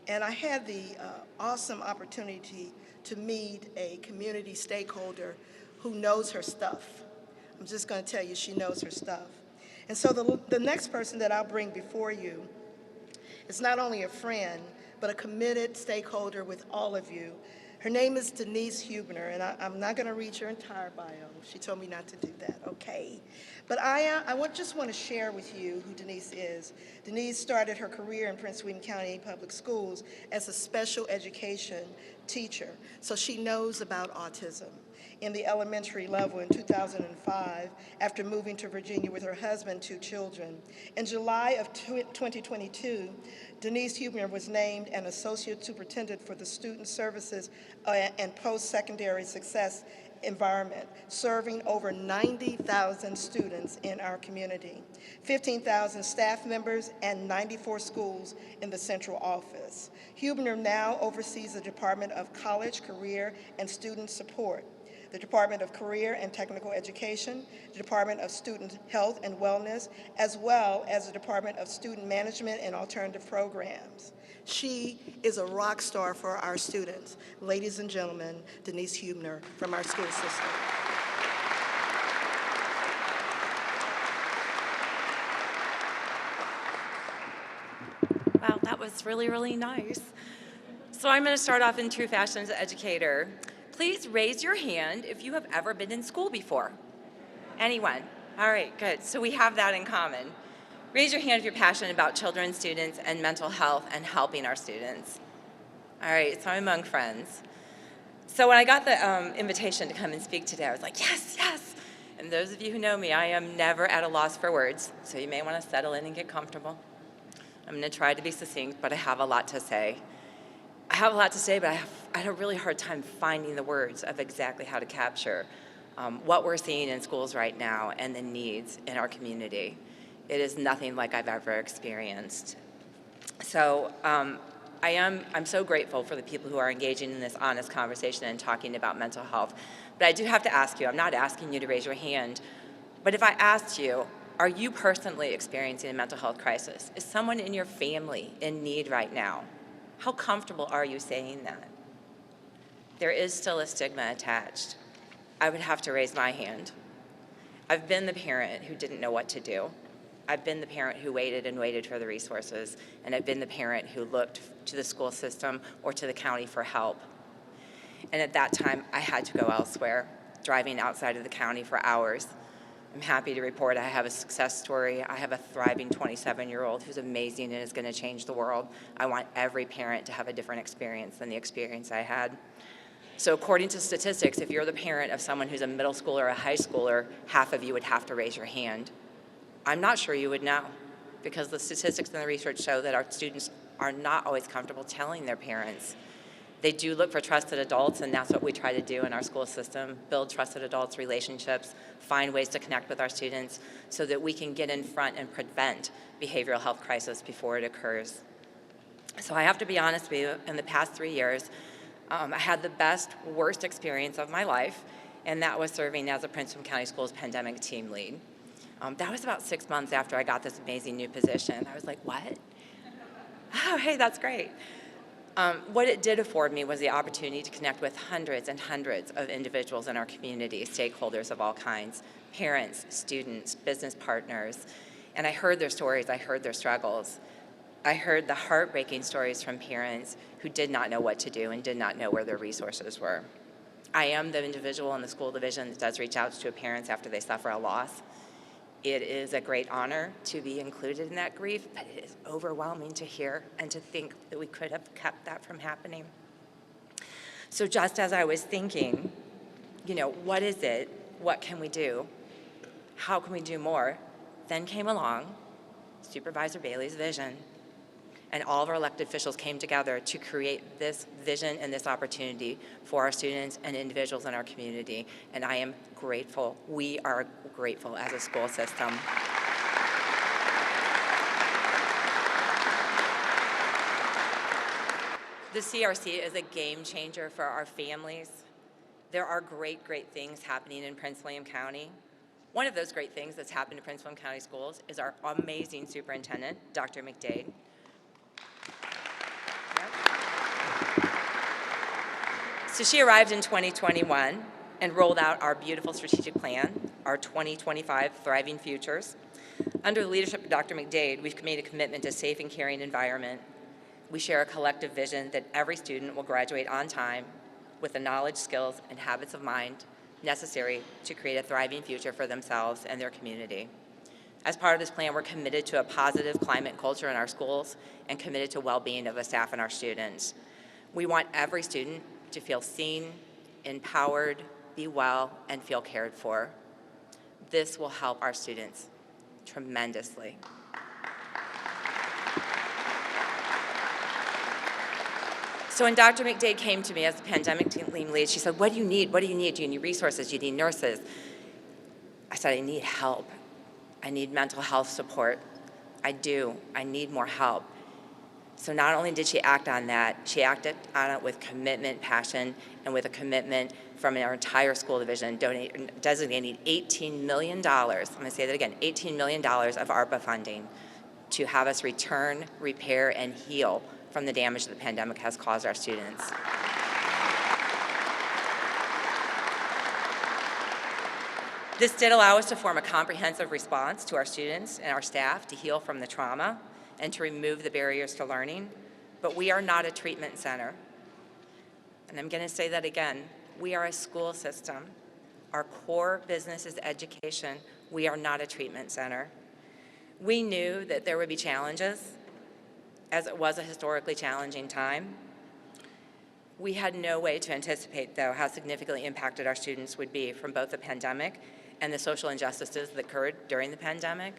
and I had the awesome opportunity to meet a community stakeholder who knows her stuff. I'm just going to tell you, she knows her stuff. And so the next person that I'll bring before you is not only a friend, but a committed stakeholder with all of you. Her name is Denise Huebner, and I'm not going to read your entire bio. She told me not to do that, okay. But I just want to share with you who Denise is. Denise started her career in Prince William County Public Schools as a special education teacher, so she knows about autism. In the elementary level in 2005, after moving to Virginia with her husband, 2 children. In July of 2022, Denise Huebner was named an Associate Superintendent for the Student Services and Post-Secondary Success Environment, serving over 90,000 students in our community, 15,000 staff members, and 94 schools in the central office. Huebner now oversees the Department of College, Career, and Student Support, the Department of Career and Technical Education, the Department of Student Health and Wellness, as well as the Department of Student Management and Alternative Programs. She is a rock star for our students. Ladies and gentlemen, Denise Huebner from our school system. Wow, that was really, really nice. So I'm going to start off in true fashion as an educator. Please raise your hand if you have ever been in school before. Anyone? All right, good. So we have that in common. Raise your hand if you're passionate about children, students, and mental health and helping our students. All right, so I'm among friends. So when I got the invitation to come and speak today, I was like, yes, yes. And those of you who know me, I am never at a loss for words, so you may want to settle in and get comfortable. I'm going to try to be succinct, but I have a lot to say. I have a lot to say, but I had a really hard time finding the words of exactly how to capture what we're seeing in schools right now and the needs in our community. It is nothing like I've ever experienced. So I'm so grateful for the people who are engaging in this honest conversation and talking about mental health. But I do have to ask you, I'm not asking you to raise your hand, but if I asked you, are you personally experiencing a mental health crisis? Is someone in your family in need right now? How comfortable are you saying that? There is still a stigma attached. I would have to raise my hand. I've been the parent who didn't know what to do. I've been the parent who waited and waited for the resources, and I've been the parent who looked to the school system or to the county for help. And at that time, I had to go elsewhere, driving outside of the county for hours. I'm happy to report I have a success story. I have a thriving 27-year-old who's amazing and is going to change the world. I want every parent to have a different experience than the experience I had. So according to statistics, if you're the parent of someone who's a middle schooler or a high schooler, half of you would have to raise your hand. I'm not sure you would know, because the statistics and the research show that our students are not always comfortable telling their parents. They do look for trusted adults, and that's what we try to do in our school system, build trusted adults relationships, find ways to connect with our students so that we can get in front and prevent behavioral health crisis before it occurs. So I have to be honest with you, in the past 3 years, I had the best, worst experience of my life, and that was serving as a Prince William County Schools pandemic team lead. That was about 6 months after I got this amazing new position. I was like, what? Oh, hey, that's great. What it did afford me was the opportunity to connect with hundreds and hundreds of individuals in our community, stakeholders of all kinds, parents, students, business partners, and I heard their stories, I heard their struggles. I heard the heartbreaking stories from parents who did not know what to do and did not know where their resources were. I am the individual in the school division that does reach out to parents after they suffer a loss. It is a great honor to be included in that grief, but it is overwhelming to hear and to think that we could have kept that from happening. So just as I was thinking, what is it? What can we do? How can we do more? Then came along Supervisor Bailey's vision. And all of our elected officials came together to create this vision and this opportunity for our students and individuals in our community. And I am grateful. We are grateful as a school system. The CRC is a game changer for our families. There are great, great things happening in Prince William County. One of those great things that's happened in Prince William County Schools is our amazing superintendent, Dr. McDade. So she arrived in 2021 and rolled out our beautiful strategic plan, our 2025 Thriving Futures. Under the leadership of Dr. McDade, we've made a commitment to a safe and caring environment. We share a collective vision that every student will graduate on time with the knowledge, skills, and habits of mind necessary to create a thriving future for themselves and their community. As part of this plan, we're committed to a positive climate culture in our schools and committed to well-being of the staff and our students. We want every student to feel seen, empowered, be well, and feel cared for. This will help our students tremendously. So when Dr. McDade came to me as the pandemic team lead, she said, what do you need? What do you need? Do you need resources? Do you need nurses? I said, I need help. I need mental health support. I do. I need more help. So not only did she act on that, she acted on it with commitment, passion, and with a commitment from our entire school division, designating $18 million, I'm going to say that again, $18 million of ARPA funding to have us return, repair, and heal from the damage the pandemic has caused our students. This did allow us to form a comprehensive response to our students and our staff to heal from the trauma and to remove the barriers to learning, but we are not a treatment center. And I'm going to say that again. We are a school system. Our core business is education. We are not a treatment center. We knew that there would be challenges, as it was a historically challenging time. We had no way to anticipate, though, how significantly impacted our students would be from both the pandemic and the social injustices that occurred during the pandemic.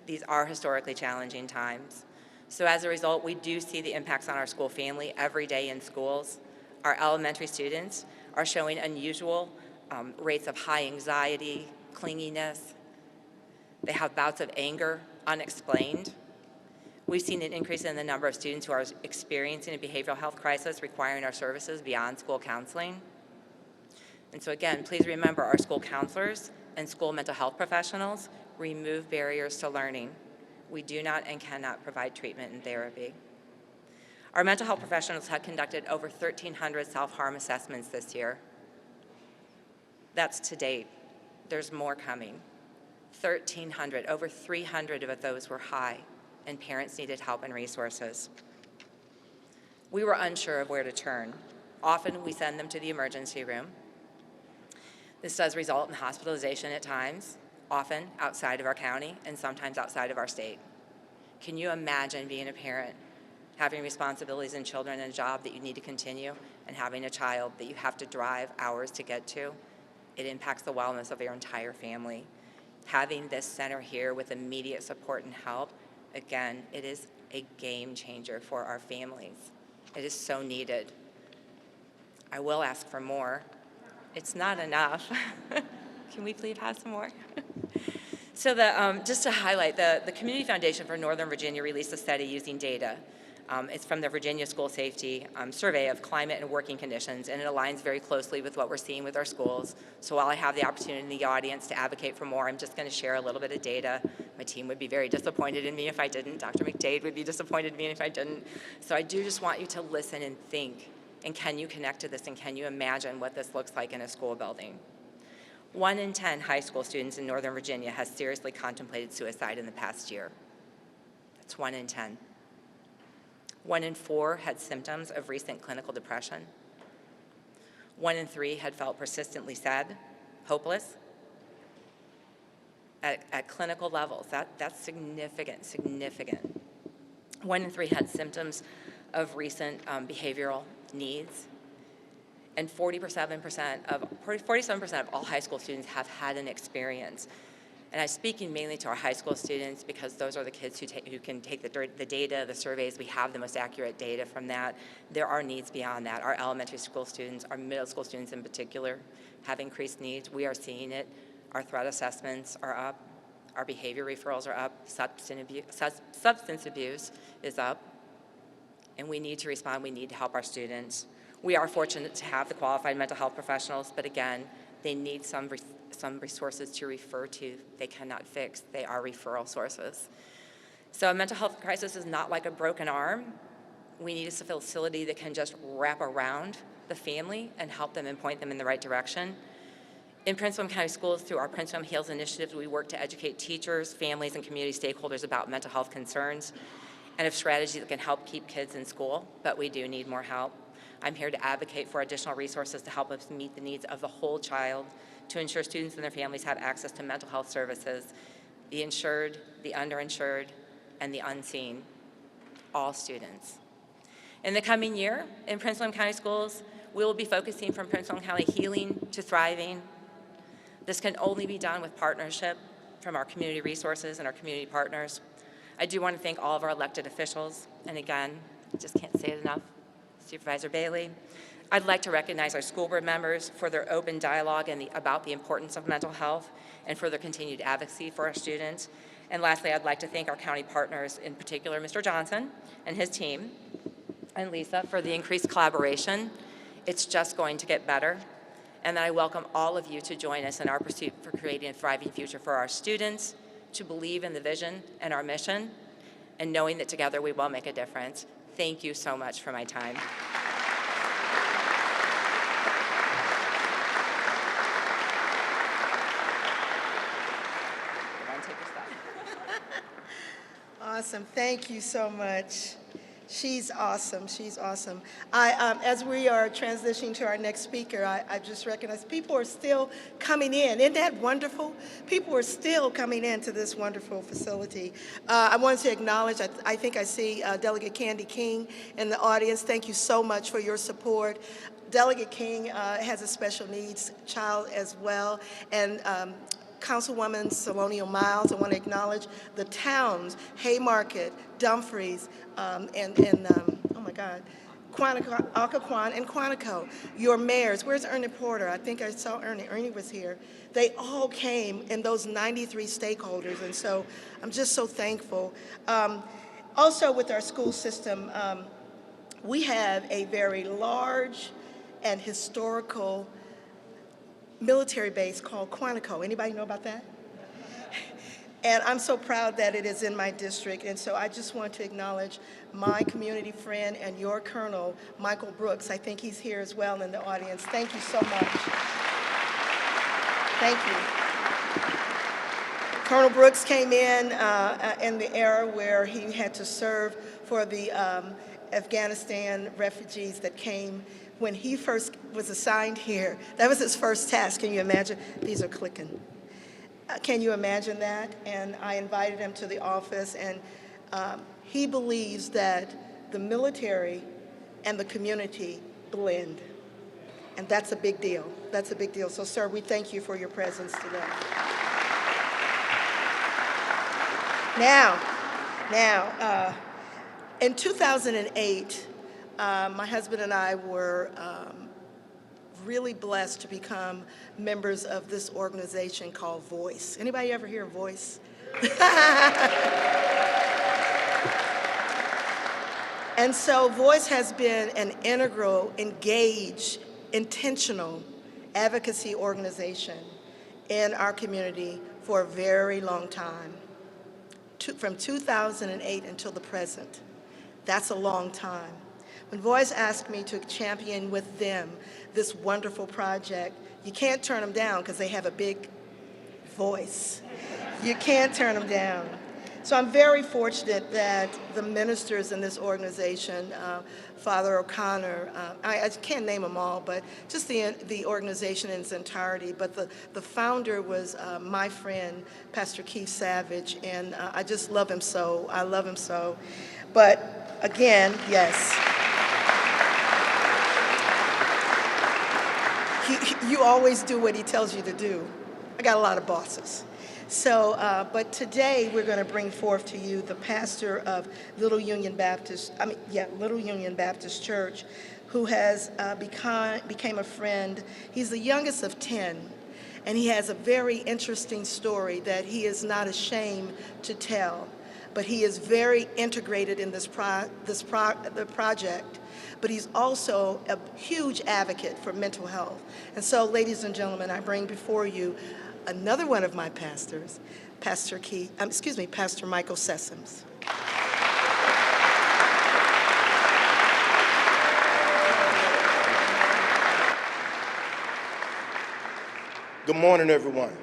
These are historically challenging times. So as a result, we do see the impacts on our school family every day in schools. Our elementary students are showing unusual rates of high anxiety, clinginess. They have bouts of anger, unexplained. We've seen an increase in the number of students who are experiencing a behavioral health crisis requiring our services beyond school counseling. And so again, please remember our school counselors and school mental health professionals remove barriers to learning. We do not and cannot provide treatment and therapy. Our mental health professionals have conducted over 1,300 self-harm assessments this year. That's to date. There's more coming. 1,300, over 300 of those were high, and parents needed help and resources. We were unsure of where to turn. Often we send them to the emergency room. This does result in hospitalization at times, often outside of our county and sometimes outside of our state. Can you imagine being a parent, having responsibilities and children and a job that you need to continue, and having a child that you have to drive hours to get to? It impacts the wellness of your entire family. Having this center here with immediate support and help, again, it is a game changer for our families. It is so needed. I will ask for more. It's not enough. Can we please have some more? So just to highlight, the Community Foundation for Northern Virginia released a study using data. It's from the Virginia School Safety Survey of Climate and Working Conditions, and it aligns very closely with what we're seeing with our schools. So while I have the opportunity in the audience to advocate for more, I'm just going to share a little bit of data. My team would be very disappointed in me if I didn't. Dr. McDade would be disappointed in me if I didn't. So I do just want you to listen and think, and can you connect to this, and can you imagine what this looks like in a school building? 1 in 10 high school students in Northern Virginia has seriously contemplated suicide in the past year. That's 1 in 10. 1 in 4 had symptoms of recent clinical depression. 1 in 3 had felt persistently sad, hopeless. At clinical levels, that's significant, significant. 1 in 3 had symptoms of recent behavioral needs. And 47% of all high school students have had an experience. And I'm speaking mainly to our high school students because those are the kids who can take the data, the surveys. We have the most accurate data from that. There are needs beyond that. Our elementary school students, our middle school students in particular, have increased needs. We are seeing it. Our threat assessments are up. Our behavior referrals are up. Substance abuse is up. And we need to respond. We need to help our students. We are fortunate to have the qualified mental health professionals, but again, they need some resources to refer to. They cannot fix. They are referral sources. So a mental health crisis is not like a broken arm. We need a facility that can just wrap around the family and help them and point them in the right direction. In Prince William County Schools, through our Prince William Heals initiative, we work to educate teachers, families, and community stakeholders about mental health concerns and of strategies that can help keep kids in school, but we do need more help. I'm here to advocate for additional resources to help us meet the needs of the whole child, to ensure students and their families have access to mental health services, the insured, the underinsured, and the unseen, all students. In the coming year, in Prince William County Schools, we will be focusing from Prince William County healing to thriving. This can only be done with partnership from our community resources and our community partners. I do want to thank all of our elected officials, and again, I just can't say it enough, Supervisor Bailey. I'd like to recognize our school board members for their open dialogue about the importance of mental health and for their continued advocacy for our students. And lastly, I'd like to thank our county partners, in particular Mr. Johnson and his team, and Lisa for the increased collaboration. It's just going to get better. And then I welcome all of you to join us in our pursuit for creating a thriving future for our students, to believe in the vision and our mission, and knowing that together we will make a difference. Thank you so much for my time. Awesome. Thank you so much. She's awesome. She's awesome. As we are transitioning to our next speaker, I just recognize people are still coming in. Isn't that wonderful? People are still coming into this wonderful facility. I wanted to acknowledge, I think I see Delegate Candy King in the audience. Thank you so much for your support. Delegate King has a special needs child as well. And Councilwoman Salonial Miles, I want to acknowledge the towns, Haymarket, Dumfries, oh my God, Quantico, Occoquan, and Quantico. Your mayors, where's Ernie Porter? I think I saw Ernie. Ernie was here. They all came in those 93 stakeholders, and so I'm just so thankful. Also with our school system, we have a very large and historical military base called Quantico. Anybody know about that? And I'm so proud that it is in my district, and so I just want to acknowledge my community friend and your colonel, Michael Brooks. I think he's here as well in the audience. Thank you so much. Thank you. Colonel Brooks came in the era where he had to serve for the Afghanistan refugees that came when he first was assigned here. That was his first task. Can you imagine? These are clicking. Can you imagine that? And I invited him to the office, and he believes that the military and the community blend. And that's a big deal. That's a big deal. So, sir, we thank you for your presence today. Now, in 2008, my husband and I were really blessed to become members of this organization called Voice. Anybody ever hear of Voice? And so Voice has been an integral, engaged, intentional advocacy organization in our community for a very long time, from 2008 until the present. That's a long time. When Voice asked me to champion with them this wonderful project, you can't turn them down because they have a big voice. You can't turn them down. So I'm very fortunate that the ministers in this organization, Father O'Connor, I can't name them all, but just the organization in its entirety, but the founder was my friend, Pastor Keith Savage, and I just love him so. I love him so. But again, yes. You always do what he tells you to do. I got a lot of bosses. So, but today we're going to bring forth to you the pastor of Little Union Baptist Church, who has became a friend. He's the youngest of 10, and he has a very interesting story that he is not ashamed to tell. But he is very integrated in the project. But he's also a huge advocate for mental health. And so, ladies and gentlemen, I bring before you another one of my pastors, Pastor Michael Sessoms. Good morning, everyone.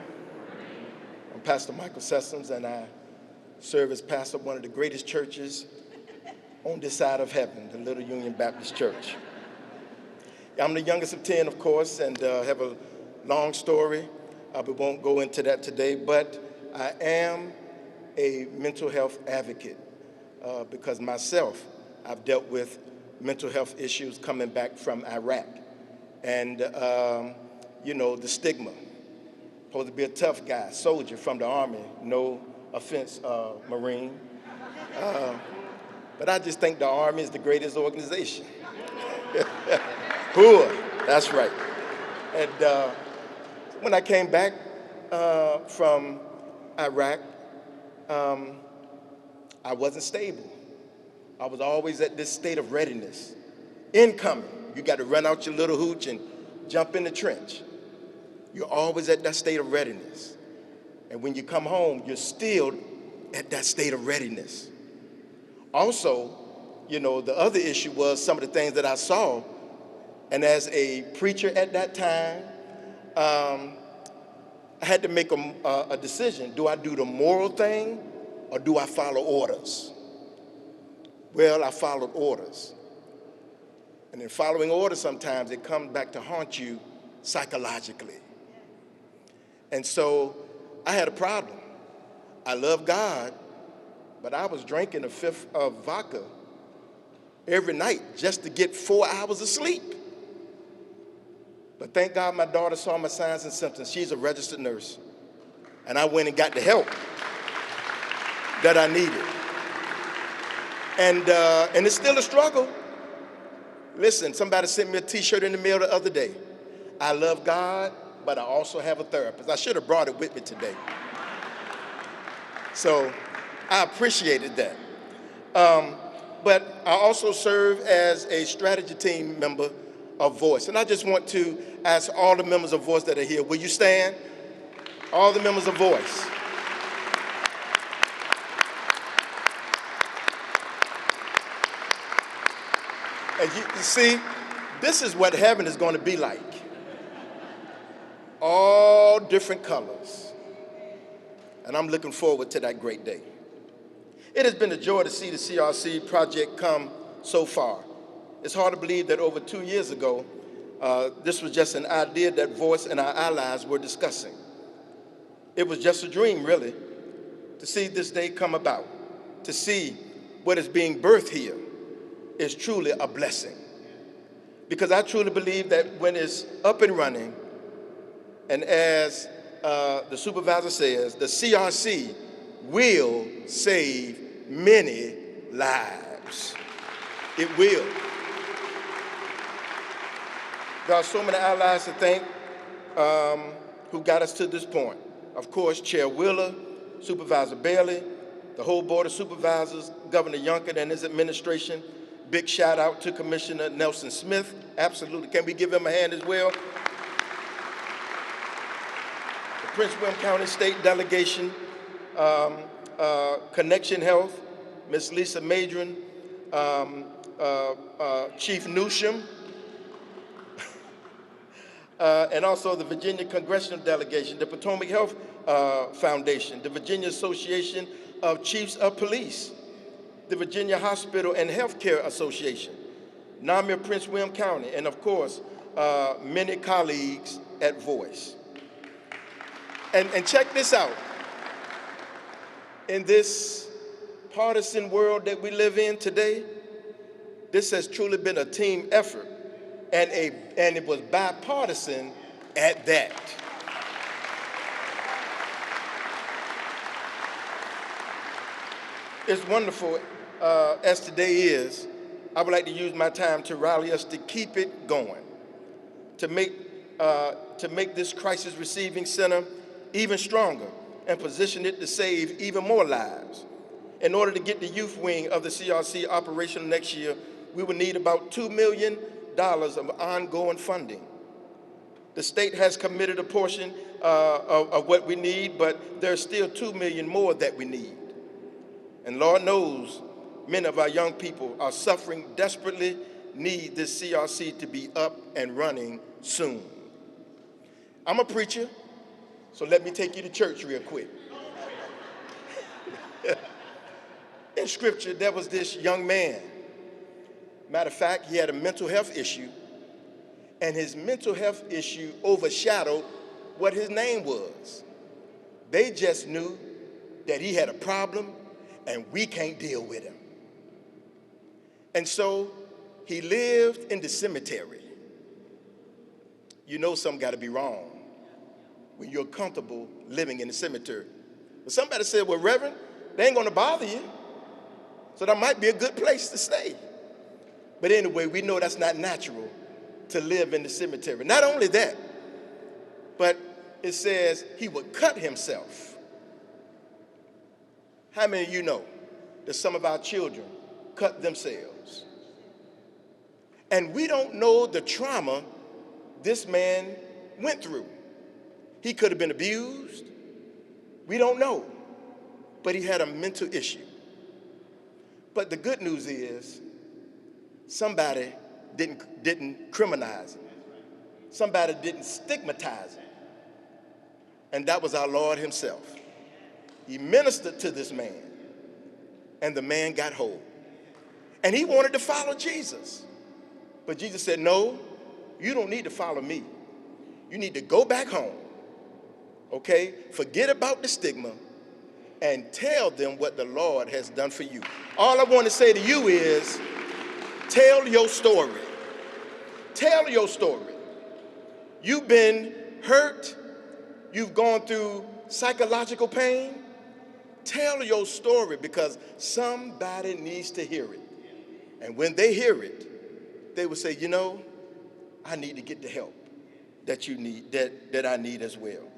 I'm Pastor Michael Sessoms, and I serve as pastor of one of the greatest churches on this side of heaven, the Little Union Baptist Church. I'm the youngest of 10, of course, and have a long story. We won't go into that today, but I am a mental health advocate because myself, I've dealt with mental health issues coming back from Iraq. And, the stigma. Supposed to be a tough guy, soldier from the Army, no offense, Marine. But I just think the Army is the greatest organization. Poor, that's right. And when I came back from Iraq, I wasn't stable. I was always at this state of readiness. Incoming, you got to run out your little hooch and jump in the trench. You're always at that state of readiness. And when you come home, you're still at that state of readiness. Also, the other issue was some of the things that I saw. And as a preacher at that time, I had to make a decision. Do I do the moral thing or do I follow orders? Well, I followed orders. And in following orders, sometimes it comes back to haunt you psychologically. And so I had a problem. I love God, but I was drinking a fifth of vodka every night just to get 4 hours of sleep. But thank God my daughter saw my signs and symptoms. She's a registered nurse. And I went and got the help that I needed. And it's still a struggle. Listen, somebody sent me a t-shirt in the mail the other day. I love God, but I also have a therapist. I should have brought it with me today. So I appreciated that. But I also serve as a strategy team member of Voice. And I just want to ask all the members of Voice that are here, will you stand? All the members of Voice. And you see, this is what heaven is going to be like. All different colors. And I'm looking forward to that great day. It has been a joy to see the CRC project come so far. It's hard to believe that over 2 years ago, this was just an idea that Voice and our allies were discussing. It was just a dream, really, to see this day come about, to see what is being birthed here is truly a blessing. Because I truly believe that when it's up and running, and as the supervisor says, the CRC will save many lives. It will. There are so many allies to thank who got us to this point. Of course, Chair Wheeler, Supervisor Bailey, the whole Board of Supervisors, Governor Youngkin and his administration. Big shout out to Commissioner Nelson Smith. Absolutely. Can we give him a hand as well? The Prince William County State Delegation, Connection Health, Ms. Lisa Madron, Chief Newsham, and also the Virginia Congressional Delegation, the Potomac Health Foundation, the Virginia Association of Chiefs of Police, the Virginia Hospital and Healthcare Association, NAMIA Prince William County, and of course, many colleagues at Voice. And check this out. In this partisan world that we live in today, this has truly been a team effort, and it was bipartisan at that. It's wonderful as today is. I would like to use my time to rally us to keep it going, to make this crisis receiving center even stronger and position it to save even more lives. In order to get the youth wing of the CRC operational next year, we will need about $2 million of ongoing funding. The state has committed a portion of what we need, but there's still $2 million more that we need. And Lord knows, many of our young people are suffering desperately, need this CRC to be up and running soon. I'm a preacher, so let me take you to church real quick. In scripture, there was this young man. Matter of fact, he had a mental health issue, and his mental health issue overshadowed what his name was. They just knew that he had a problem, and we can't deal with him. And so he lived in the cemetery. You know something got to be wrong when you're comfortable living in the cemetery. But somebody said, well, Reverend, they ain't going to bother you, so that might be a good place to stay. But anyway, we know that's not natural to live in the cemetery. Not only that, but it says he would cut himself. How many of you know that some of our children cut themselves? And we don't know the trauma this man went through. He could have been abused. We don't know. But he had a mental issue. But the good news is somebody didn't criminalize him. Somebody didn't stigmatize him. And that was our Lord himself. He ministered to this man, and the man got whole. And he wanted to follow Jesus. But Jesus said, no, you don't need to follow me. You need to go back home, okay? Forget about the stigma and tell them what the Lord has done for you. All I want to say to you is, tell your story. Tell your story. You've been hurt. You've gone through psychological pain. Tell your story, because somebody needs to hear it. And when they hear it, they will say, you know, I need to get the help that you need, that I need as well.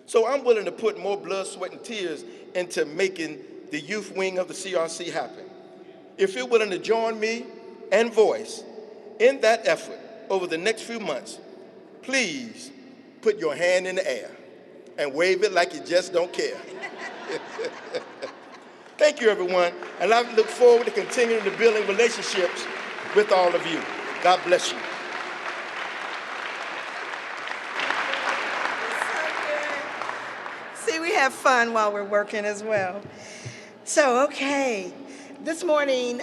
So I'm willing to put more blood, sweat, and tears into making the youth wing of the CRC happen. If you're willing to join me and Voice in that effort over the next few months, please put your hand in the air and wave it like you just don't care. Thank you, everyone, and I look forward to continuing to building relationships with all of you. God bless you. See, we have fun while we're working as well. So, okay, this morning,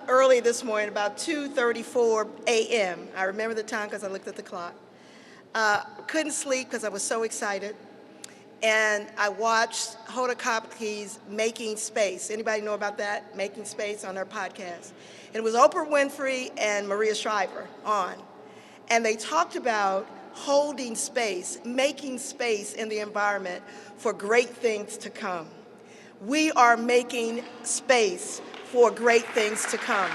early this morning, about 2:34 a.m., I remember the time because I looked at the clock, couldn't sleep because I was so excited, and I watched Hoda Kotb's Making Space. Anybody know about that? Making Space on her podcast. And it was Oprah Winfrey and Maria Shriver on, and they talked about holding space, making space in the environment for great things to come. We are making space for great things to come.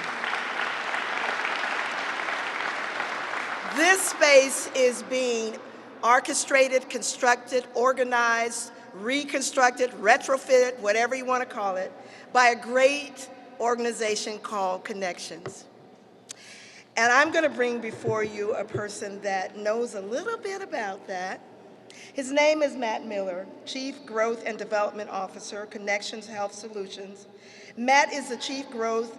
This space is being orchestrated, constructed, organized, reconstructed, retrofitted, whatever you want to call it, by a great organization called Connections. And I'm going to bring before you a person that knows a little bit about that. His name is Matt Miller, Chief Growth and Development Officer, Connections Health Solutions. Matt is the Chief Growth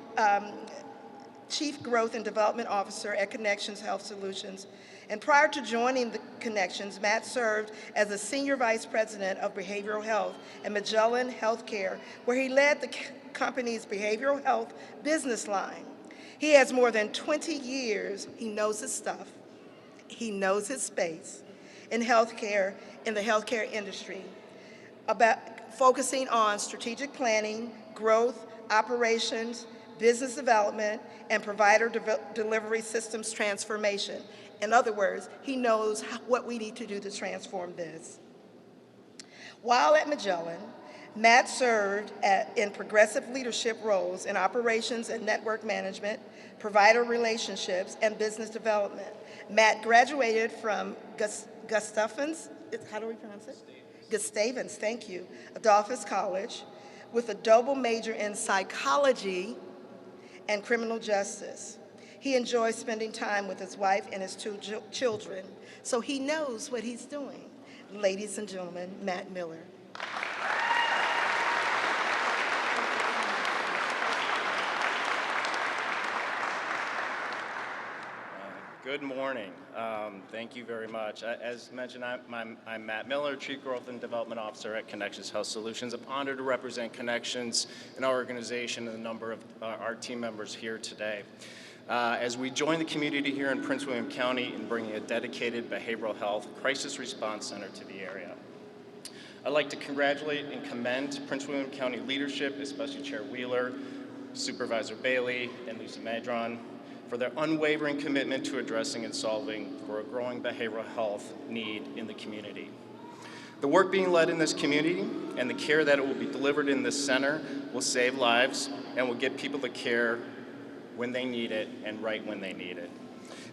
and Development Officer at Connections Health Solutions. And prior to joining the Connections, Matt served as a Senior Vice President of Behavioral Health at Magellan Healthcare, where he led the company's behavioral health business line. He has more than 20 years, he knows his stuff, he knows his space in healthcare, in the healthcare industry, about focusing on strategic planning, growth, operations, business development, and provider delivery systems transformation. In other words, he knows what we need to do to transform this. While at Magellan, Matt served in progressive leadership roles in operations and network management, provider relationships, and business development. Matt graduated from Gustavus, how do we pronounce it? Gustavus, thank you, Adolphus College, with a double major in psychology and criminal justice. He enjoys spending time with his wife and his two children, so he knows what he's doing. Ladies and gentlemen, Matt Miller. Good morning. Thank you very much. As mentioned, I'm Matt Miller, Chief Growth and Development Officer at Connections Health Solutions. I'm honored to represent Connections and our organization and a number of our team members here today. As we join the community here in Prince William County in bringing a dedicated behavioral health crisis response center to the area. I'd like to congratulate and commend Prince William County leadership, especially Chair Wheeler, Supervisor Bailey, and Lisa Madron, for their unwavering commitment to addressing and solving for a growing behavioral health need in the community. The work being led in this community and the care that it will be delivered in this center will save lives and will get people the care when they need it and right when they need it.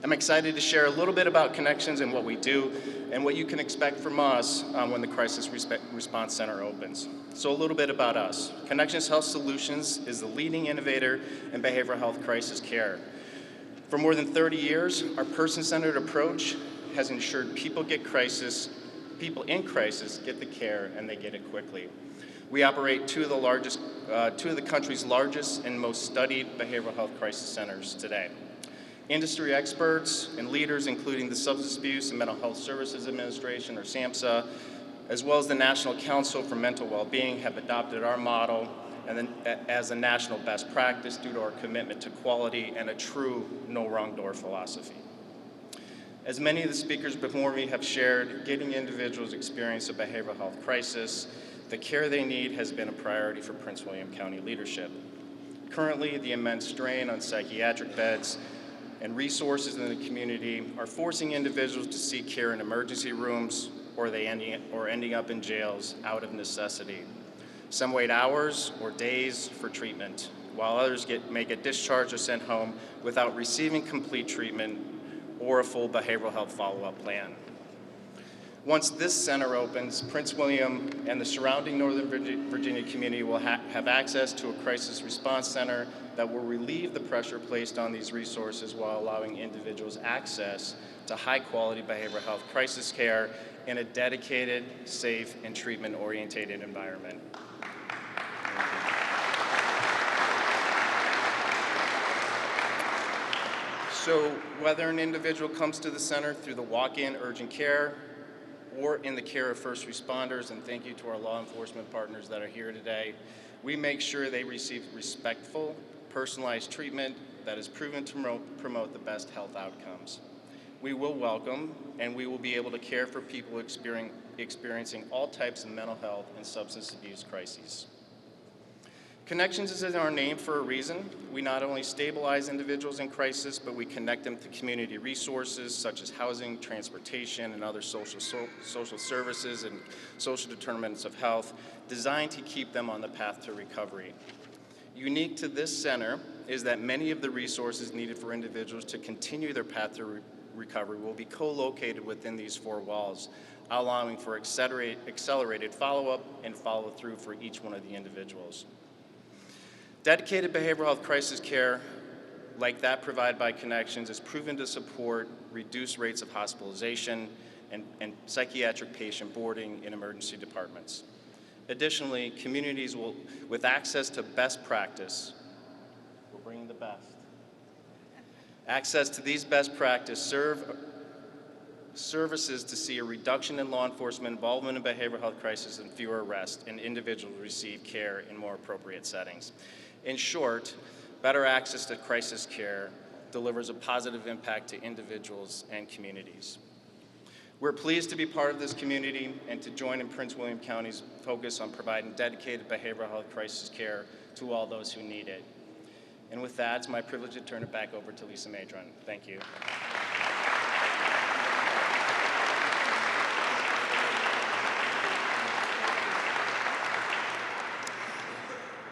I'm excited to share a little bit about Connections and what we do and what you can expect from us when the Crisis Response Center opens. So a little bit about us. Connections Health Solutions is the leading innovator in behavioral health crisis care. For more than 30 years, our person-centered approach has ensured people in crisis get the care and they get it quickly. We operate two of the country's largest and most studied behavioral health crisis centers today. Industry experts and leaders, including the Substance Abuse and Mental Health Services Administration, or SAMHSA, as well as the National Council for Mental Wellbeing, have adopted our model as a national best practice due to our commitment to quality and a true no wrong door philosophy. As many of the speakers before me have shared, getting individuals experience a behavioral health crisis, the care they need has been a priority for Prince William County leadership. Currently, the immense strain on psychiatric beds and resources in the community are forcing individuals to seek care in emergency rooms or ending up in jails out of necessity. Some wait hours or days for treatment, while others may get discharged or sent home without receiving complete treatment or a full behavioral health follow-up plan. Once this center opens, Prince William and the surrounding Northern Virginia community will have access to a crisis response center that will relieve the pressure placed on these resources while allowing individuals access to high-quality behavioral health crisis care in a dedicated, safe, and treatment-oriented environment. So whether an individual comes to the center through the walk-in urgent care or in the care of first responders, and thank you to our law enforcement partners that are here today, we make sure they receive respectful, personalized treatment that is proven to promote the best health outcomes. We will welcome and we will be able to care for people experiencing all types of mental health and substance abuse crises. Connections is in our name for a reason. We not only stabilize individuals in crisis, but we connect them to community resources such as housing, transportation, and other social services and social determinants of health designed to keep them on the path to recovery. Unique to this center is that many of the resources needed for individuals to continue their path to recovery will be co-located within these four walls, allowing for accelerated follow-up and follow-through for each one of the individuals. Dedicated behavioral health crisis care, like that provided by Connections, is proven to support reduced rates of hospitalization and psychiatric patient boarding in emergency departments. Additionally, communities will, with access to best practice, we're bringing the best. Access to these best practice services to see a reduction in law enforcement involvement in behavioral health crisis and fewer arrests, and individuals receive care in more appropriate settings. In short, better access to crisis care delivers a positive impact to individuals and communities. We're pleased to be part of this community and to join in Prince William County's focus on providing dedicated behavioral health crisis care to all those who need it. And with that, it's my privilege to turn it back over to Lisa Madron. Thank you.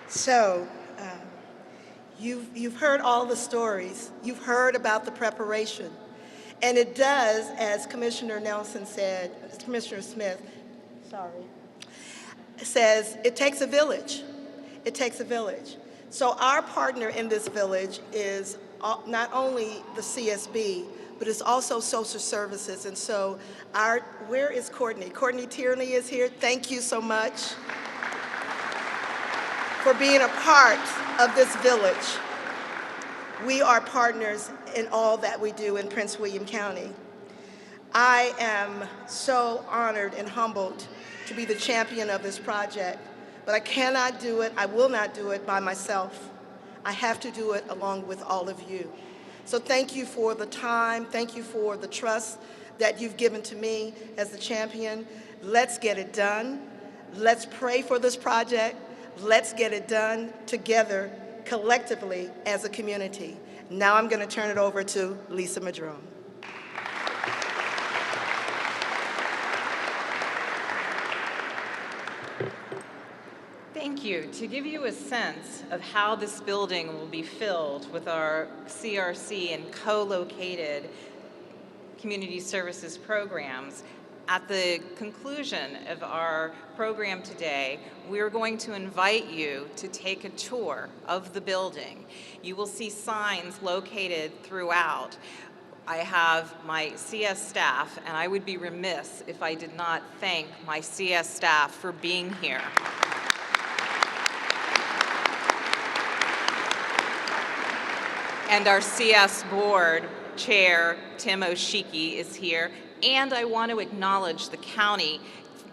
So, you've heard all the stories. You've heard about the preparation. And it does, as Commissioner Nelson said, Commissioner Smith, says, it takes a village. It takes a village. So our partner in this village is not only the CSB, but it's also social services. And so where is Courtney? Courtney Tierney is here. Thank you so much for being a part of this village. We are partners in all that we do in Prince William County. I am so honored and humbled to be the champion of this project, but I cannot do it, I will not do it by myself. I have to do it along with all of you. So thank you for the time, thank you for the trust that you've given to me as the champion. Let's get it done. Let's pray for this project. Let's get it done together, collectively, as a community. Now I'm going to turn it over to Lisa Madron. Thank you. To give you a sense of how this building will be filled with our CRC and co-located community services programs, at the conclusion of our program today, we're going to invite you to take a tour of the building. You will see signs located throughout. I have my CS staff, and I would be remiss if I did not thank my CS staff for being here. And our CS board chair, Tim Oshiki, is here. And I want to acknowledge the county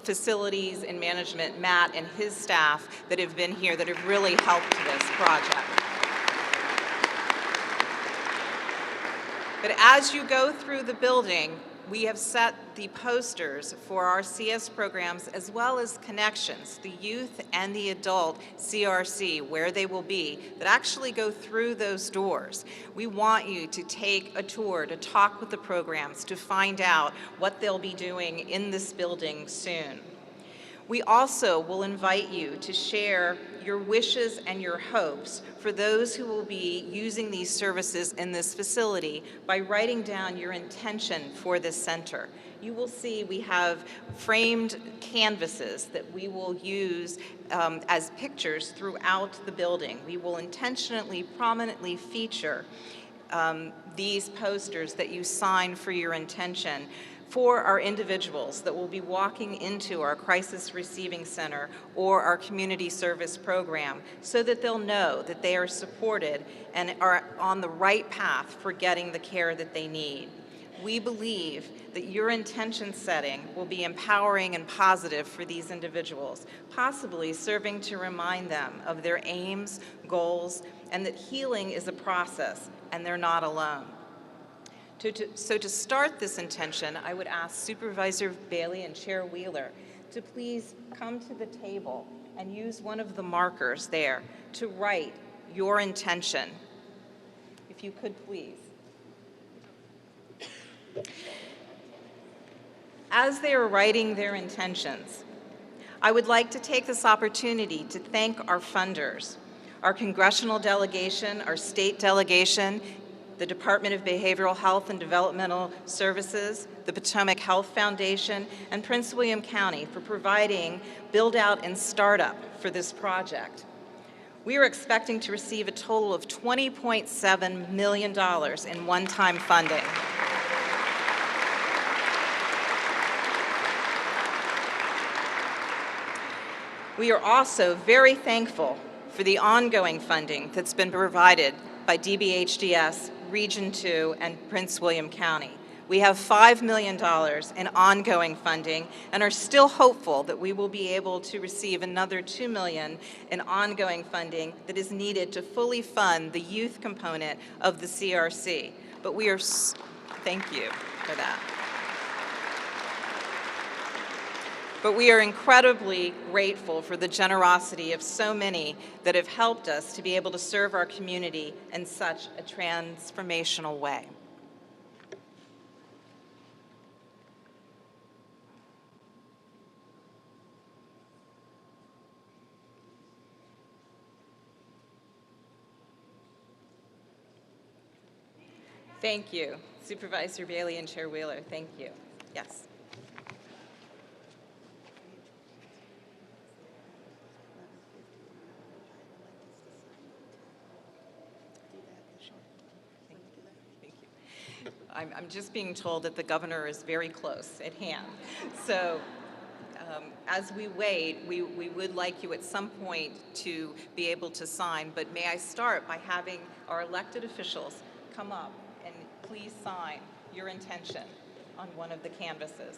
facilities and management, Matt and his staff that have been here that have really helped this project. But as you go through the building, we have set the posters for our CS programs as well as Connections, the youth and the adult CRC, where they will be, that actually go through those doors. We want you to take a tour, to talk with the programs, to find out what they'll be doing in this building soon. We also will invite you to share your wishes and your hopes for those who will be using these services in this facility by writing down your intention for this center. You will see we have framed canvases that we will use as pictures throughout the building. We will intentionally, prominently feature these posters that you sign for your intention for our individuals that will be walking into our crisis receiving center or our community service program, so that they'll know that they are supported and are on the right path for getting the care that they need. We believe that your intention setting will be empowering and positive for these individuals, possibly serving to remind them of their aims, goals, and that healing is a process and they're not alone. So to start this intention, I would ask Supervisor Bailey and Chair Wheeler to please come to the table and use one of the markers there to write your intention. If you could please. As they are writing their intentions, I would like to take this opportunity to thank our funders, our congressional delegation, our state delegation, the Department of Behavioral Health and Developmental Services, the Potomac Health Foundation, and Prince William County for providing build-out and startup for this project. We are expecting to receive a total of $20.7 million in one-time funding. We are also very thankful for the ongoing funding that's been provided by DBHDS, Region 2, and Prince William County. We have $5 million in ongoing funding and are still hopeful that we will be able to receive another $2 million in ongoing funding that is needed to fully fund the youth component of the CRC. But we are, thank you for that. But we are incredibly grateful for the generosity of so many that have helped us to be able to serve our community in such a transformational way. Thank you. Supervisor Bailey and Chair Wheeler, thank you. Yes. Thank you. I'm just being told that the governor is very close at hand. So as we wait, we would like you at some point to be able to sign, but may I start by having our elected officials come up and please sign your intention on one of the canvases.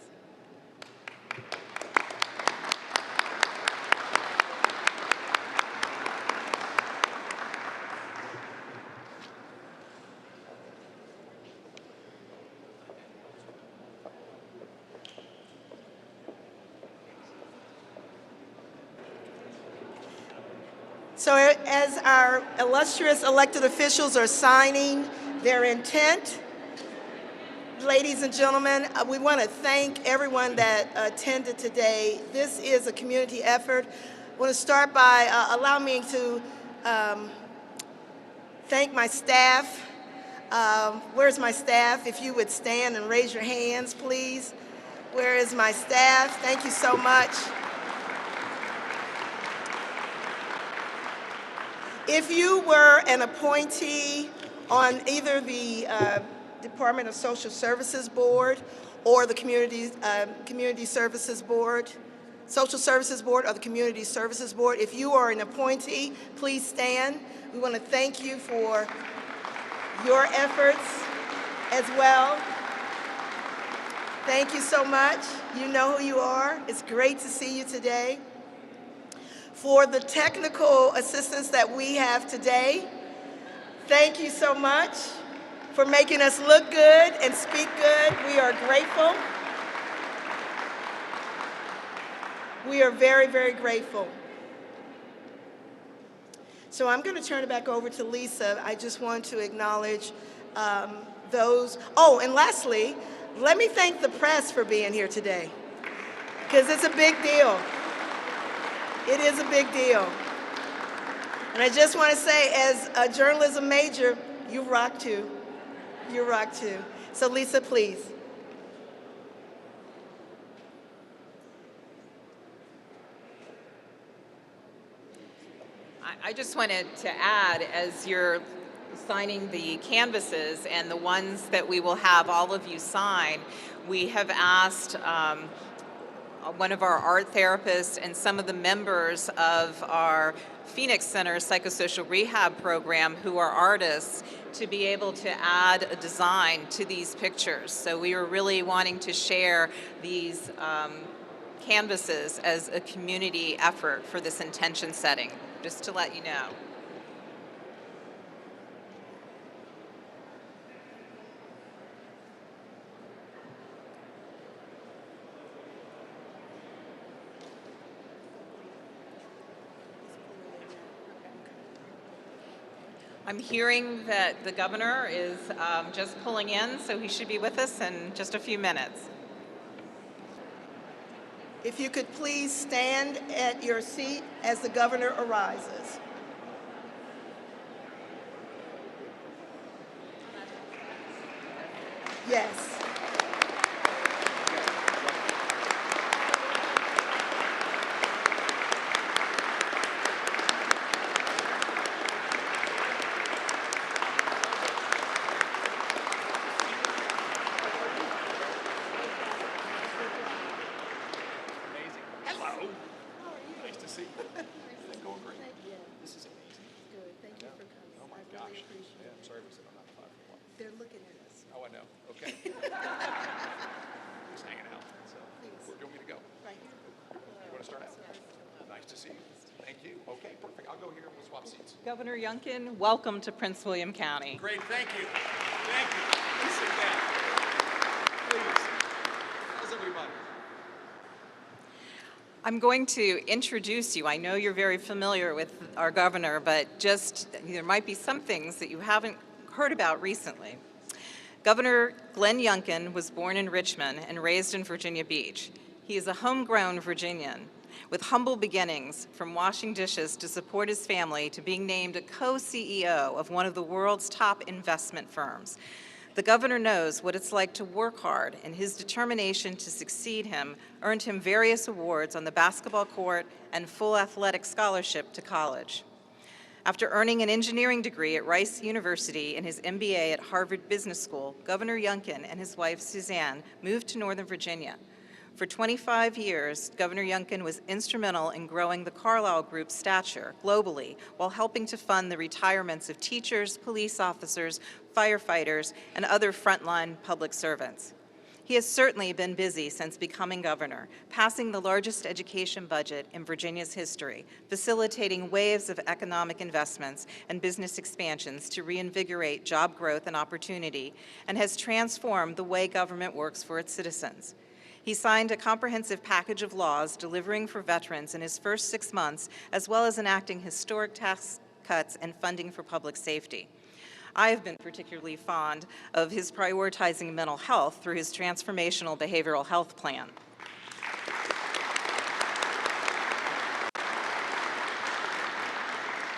So as our illustrious elected officials are signing their intent, ladies and gentlemen, we want to thank everyone that attended today. This is a community effort. I want to start by allowing me to thank my staff. Where's my staff? If you would stand and raise your hands, please. Where is my staff? Thank you so much. If you were an appointee on either the Department of Social Services Board or the Community Services Board, Social Services Board or the Community Services Board, if you are an appointee, please stand. We want to thank you for your efforts as well. Thank you so much. You know who you are. It's great to see you today. For the technical assistance that we have today, thank you so much for making us look good and speak good. We are grateful. We are very, very grateful. So I'm going to turn it back over to Lisa. I just want to acknowledge those. Oh, and lastly, let me thank the press for being here today, because it's a big deal. It is a big deal. And I just want to say, as a journalism major, you rock too. You rock too. So Lisa, please. I just wanted to add, as you're signing the canvases and the ones that we will have all of you sign, we have asked one of our art therapists and some of the members of our Phoenix Center psychosocial rehab program who are artists to be able to add a design to these pictures. So we were really wanting to share these canvases as a community effort for this intention setting, just to let you know. I'm hearing that the governor is just pulling in, so he should be with us in just a few minutes. If you could please stand at your seat as the governor arises. Yes. Amazing. Hello. Nice to see you. It's going great. This is amazing. Good. Thank you for coming. Oh my I really gosh. appreciate Yeah, it. I'm sorry we said I'm not 5'1". They're looking at us. Oh, I know. Okay. Just hanging out. So, where do you want me to go? Right here. You want to start out? Nice to see you. Thank you. Okay, perfect. I'll go here and we'll swap seats. Governor Youngkin, welcome to Prince William County. Great. Thank you. Thank you. Please sit down. Please. How's everybody? I'm going to introduce you. I know you're very familiar with our governor, but just there might be some things that you haven't heard about recently. Governor Glenn Youngkin was born in Richmond and raised in Virginia Beach. He is a homegrown Virginian with humble beginnings, from washing dishes to support his family to being named a co-CEO of one of the world's top investment firms. The governor knows what it's like to work hard, and his determination to succeed him earned him various awards on the basketball court and full athletic scholarship to college. After earning an engineering degree at Rice University and his MBA at Harvard Business School, Governor Youngkin and his wife Suzanne moved to Northern Virginia. For 25 years, Governor Youngkin was instrumental in growing the Carlyle Group's stature globally while helping to fund the retirements of teachers, police officers, firefighters, and other frontline public servants. He has certainly been busy since becoming governor, passing the largest education budget in Virginia's history, facilitating waves of economic investments and business expansions to reinvigorate job growth and opportunity, and has transformed the way government works for its citizens. He signed a comprehensive package of laws delivering for veterans in his first 6 months, as well as enacting historic tax cuts and funding for public safety. I have been particularly fond of his prioritizing mental health through his transformational behavioral health plan.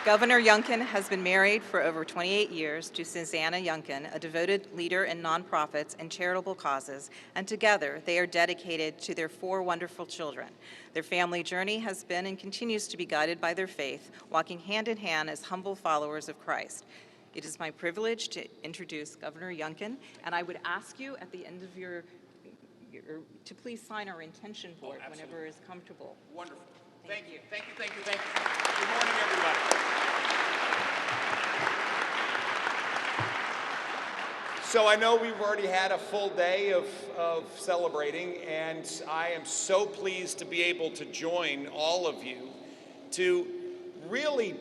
Governor Youngkin has been married for over 28 years to Susanna Youngkin, a devoted leader in nonprofits and charitable causes, and together they are dedicated to their 4 wonderful children. Their family journey has been and continues to be guided by their faith, walking hand in hand as humble followers of Christ. It is my privilege to introduce Governor Youngkin, and I would ask you at the end of your to please sign our intention board whenever is comfortable. Wonderful. Thank you. Thank you. Thank you. Thank you. Good morning, everybody. So I know we've already had a full day of celebrating, and I am so pleased to be able to join all of you to really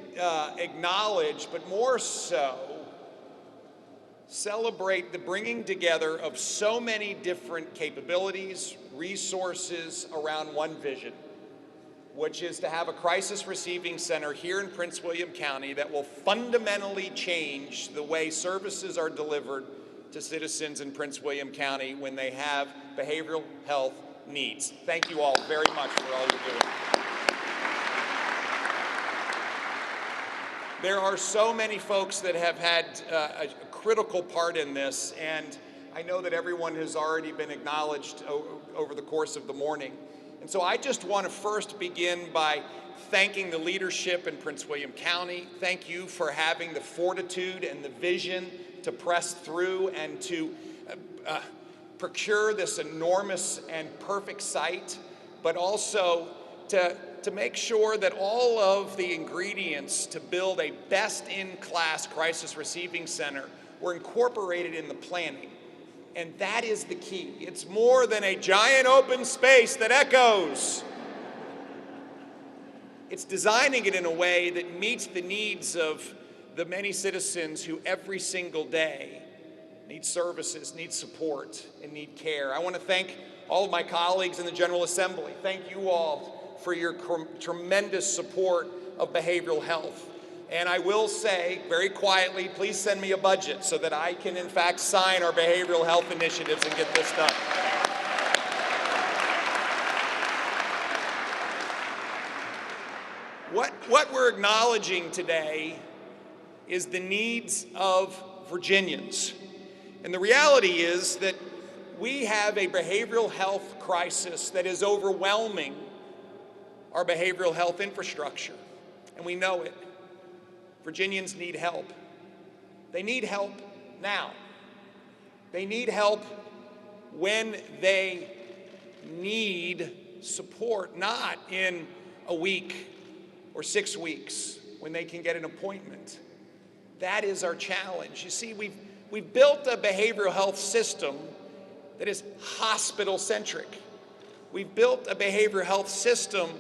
acknowledge, but more so, celebrate the bringing together of so many different capabilities, resources around one vision, which is to have a crisis receiving center here in Prince William County that will fundamentally change the way services are delivered to citizens in Prince William County when they have behavioral health needs. Thank you all very much for all you're doing. There are so many folks that have had a critical part in this, and I know that everyone has already been acknowledged over the course of the morning. And so I just want to first begin by thanking the leadership in Prince William County. Thank you for having the fortitude and the vision to press through and to procure this enormous and perfect site, but also to make sure that all of the ingredients to build a best-in-class crisis receiving center were incorporated in the planning. And that is the key. It's more than a giant open space that echoes. It's designing it in a way that meets the needs of the many citizens who every single day need services, need support, and need care. I want to thank all of my colleagues in the General Assembly. Thank you all for your tremendous support of behavioral health. And I will say, very quietly, please send me a budget so that I can, in fact, sign our behavioral health initiatives and get this done. What we're acknowledging today is the needs of Virginians. And the reality is that we have a behavioral health crisis that is overwhelming our behavioral health infrastructure, and we know it. Virginians need help. They need help now. They need help when they need support, not in a week or 6 weeks when they can get an appointment. That is our challenge. You see, we've built a behavioral health system that is hospital-centric. We've built a behavioral health system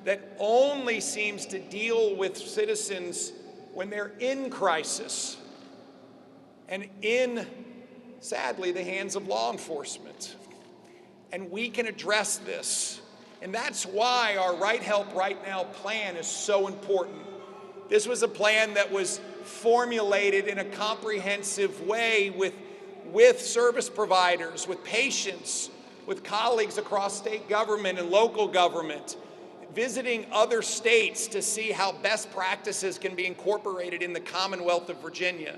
that only seems to deal with citizens when they're in crisis and in, sadly, the hands of law enforcement. And we can address this. And that's why our Right Help Right Now plan is so important. This was a plan that was formulated in a comprehensive way with service providers, with patients, with colleagues across state government and local government, visiting other states to see how best practices can be incorporated in the Commonwealth of Virginia.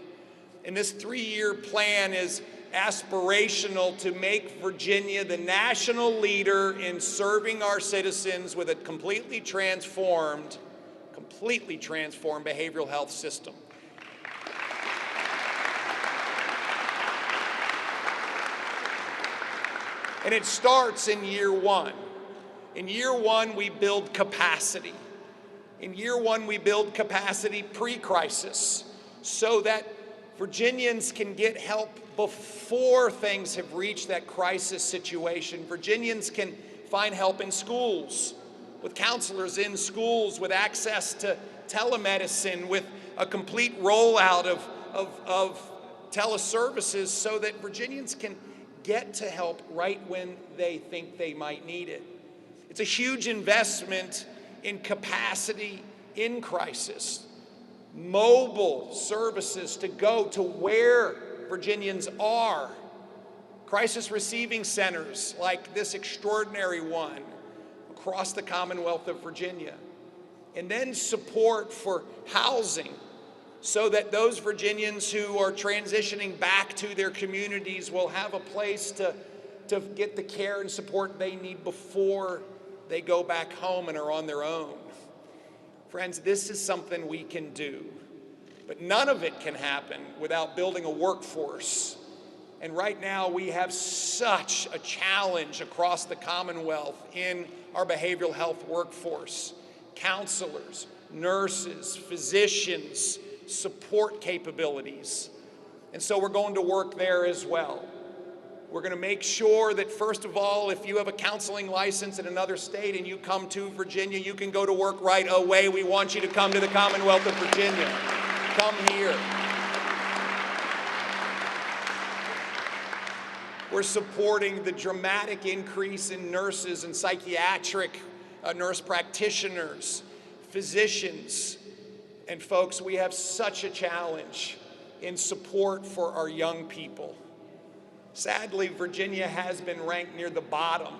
And this 3-year plan is aspirational to make Virginia the national leader in serving our citizens with a completely transformed behavioral health system. And it starts in year one. In year one, we build capacity. In year one, we build capacity pre-crisis so that Virginians can get help before things have reached that crisis situation. Virginians can find help in schools, with counselors in schools, with access to telemedicine, with a complete rollout of teleservices so that Virginians can get to help right when they think they might need it. It's a huge investment in capacity in crisis. Mobile services to go to where Virginians are. Crisis receiving centers like this extraordinary one across the Commonwealth of Virginia. And then support for housing so that those Virginians who are transitioning back to their communities will have a place to get the care and support they need before they go back home and are on their own. Friends, this is something we can do, but none of it can happen without building a workforce. And right now we have such a challenge across the Commonwealth in our behavioral health workforce. Counselors, nurses, physicians, support capabilities. And so we're going to work there as well. We're going to make sure that, first of all, if you have a counseling license in another state and you come to Virginia, you can go to work right away. We want you to come to the Commonwealth of Virginia. Come here. We're supporting the dramatic increase in nurses and psychiatric nurse practitioners, physicians, and folks, we have such a challenge in support for our young people. Sadly, Virginia has been ranked near the bottom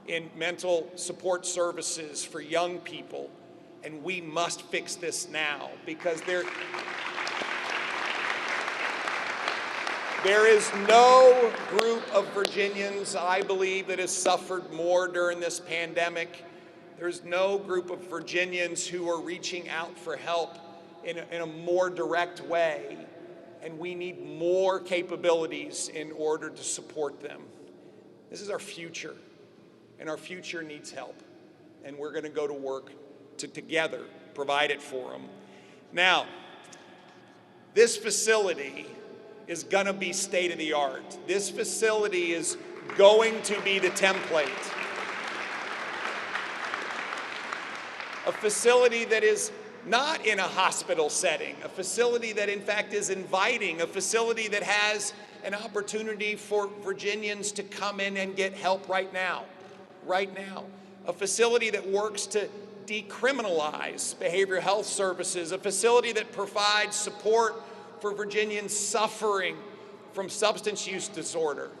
in mental support services for young people, and we must fix this now because there is no group of Virginians, I believe, that has suffered more during this pandemic. There's no group of Virginians who are reaching out for help in a more direct way. And we need more capabilities in order to support them. This is our future, and our future needs help. And we're going to go to work to together provide it for them. Now, this facility is going to be state of the art. This facility is going to be the template. A facility that is not in a hospital setting, a facility that in fact is inviting, a facility that has an opportunity for Virginians to come in and get help right now, a facility that works to decriminalize behavioral health services, a facility that provides support for Virginians suffering from substance use disorder,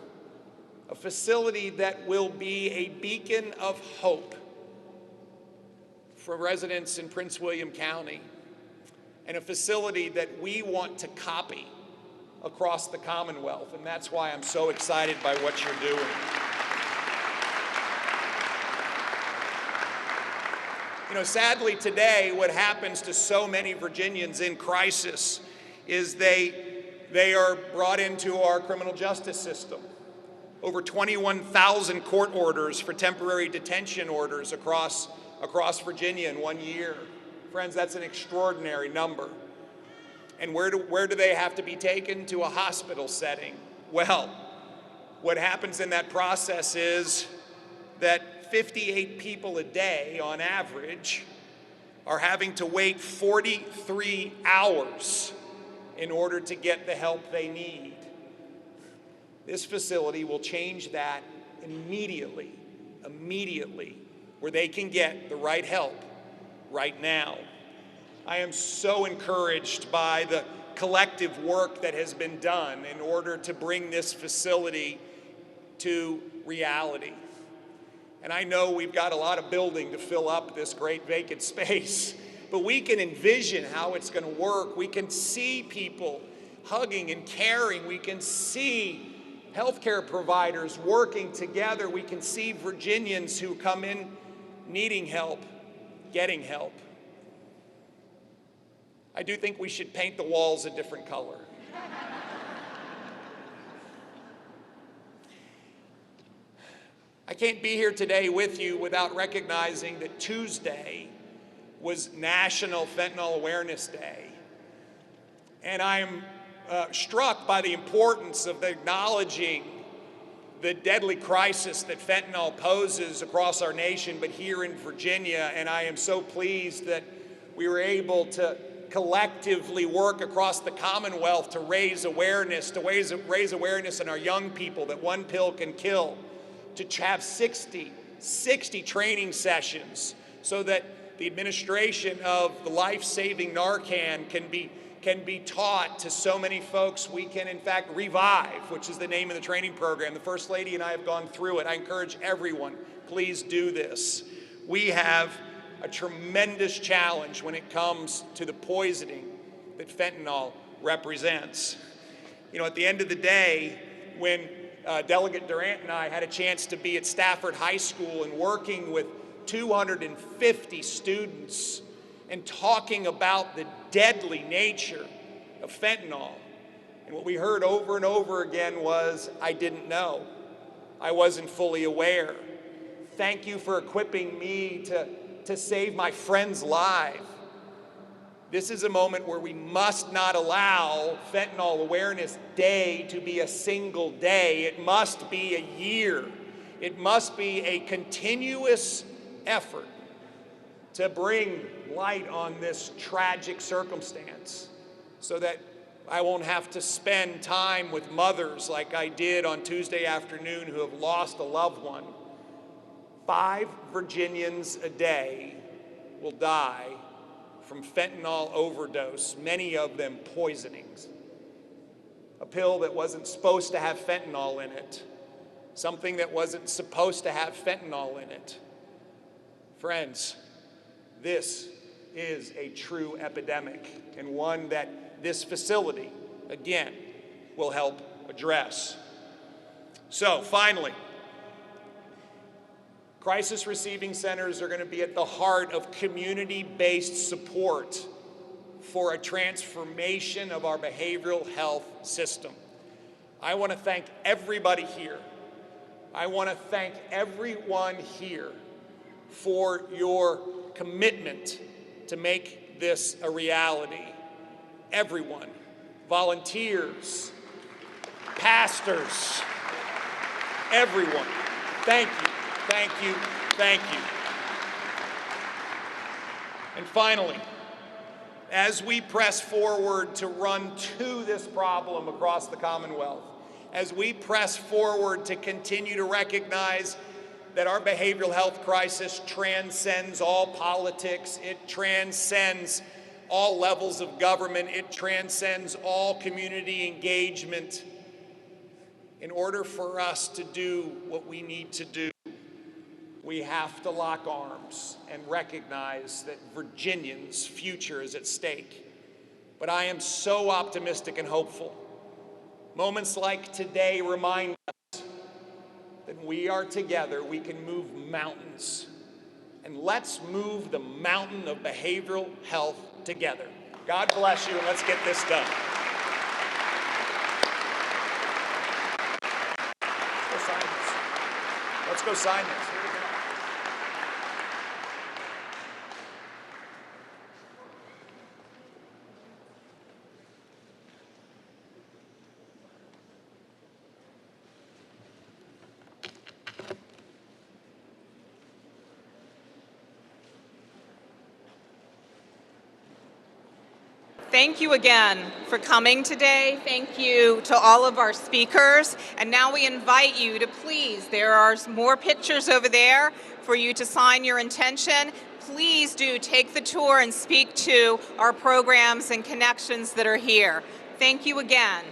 a facility that will be a beacon of hope for residents in Prince William County, and a facility that we want to copy across the Commonwealth, and that's why I'm so excited by what you're doing. You know, sadly today, what happens to so many Virginians in crisis is they are brought into our criminal justice system. Over 21,000 court orders for temporary detention orders across Virginia in 1 year. Friends, that's an extraordinary number. And where do they have to be taken? To a hospital setting. Well, what happens in that process is that 58 people a day, on average, are having to wait 43 hours in order to get the help they need. This facility will change that immediately, where they can get the right help right now. I am so encouraged by the collective work that has been done in order to bring this facility to reality. And I know we've got a lot of building to fill up this great vacant space, but we can envision how it's going to work. We can see people hugging and caring. We can see healthcare providers working together. We can see Virginians who come in needing help, getting help. I do think we should paint the walls a different color. I can't be here today with you without recognizing that Tuesday was National Fentanyl Awareness Day. And I'm struck by the importance of acknowledging the deadly crisis that fentanyl poses across our nation, but here in Virginia. And I am so pleased that we were able to collectively work across the Commonwealth to raise awareness, in our young people that one pill can kill, to have 60 training sessions so that the administration of the life-saving Narcan can be taught to so many folks. We can, in fact, revive, which is the name of the training program. The First Lady and I have gone through it. I encourage everyone, please do this. We have a tremendous challenge when it comes to the poisoning that fentanyl represents. You know, at the end of the day, when Delegate Durant and I had a chance to be at Stafford High School and working with 250 students and talking about the deadly nature of fentanyl. And what we heard over and over again was, I didn't know. I wasn't fully aware. Thank you for equipping me to save my friend's life. This is a moment where we must not allow Fentanyl Awareness Day to be a single day. It must be a year. It must be a continuous effort to bring light on this tragic circumstance so that I won't have to spend time with mothers like I did on Tuesday afternoon who have lost a loved one. 5 Virginians a day will die from fentanyl overdose, many of them poisonings. A pill that wasn't supposed to have fentanyl in it, something that wasn't supposed to have fentanyl in it. Friends, this is a true epidemic, and one that this facility, again, will help address. So, finally, crisis receiving centers are going to be at the heart of community-based support for a transformation of our behavioral health system. I want to thank everybody here. I want to thank everyone here for your commitment to make this a reality. Everyone, volunteers, pastors, everyone, thank you. Thank you, thank you. And finally, as we press forward to run to this problem across the Commonwealth, as we press forward to continue to recognize that our behavioral health crisis transcends all politics, it transcends all levels of government, it transcends all community engagement. In order for us to do what we need to do, we have to lock arms and recognize that Virginians' future is at stake. But I am so optimistic and hopeful Moments like today remind us that when we are together, we can move mountains. And let's move the mountain of behavioral health together. God bless you, and let's get this done. Let's go sign this. Let's go sign this. Here we go. Thank you again for coming today. Thank you to all of our speakers. And now we invite you to please, there are more pictures over there for you to sign your intention. Please do take the tour and speak to our programs and connections that are here. Thank you again.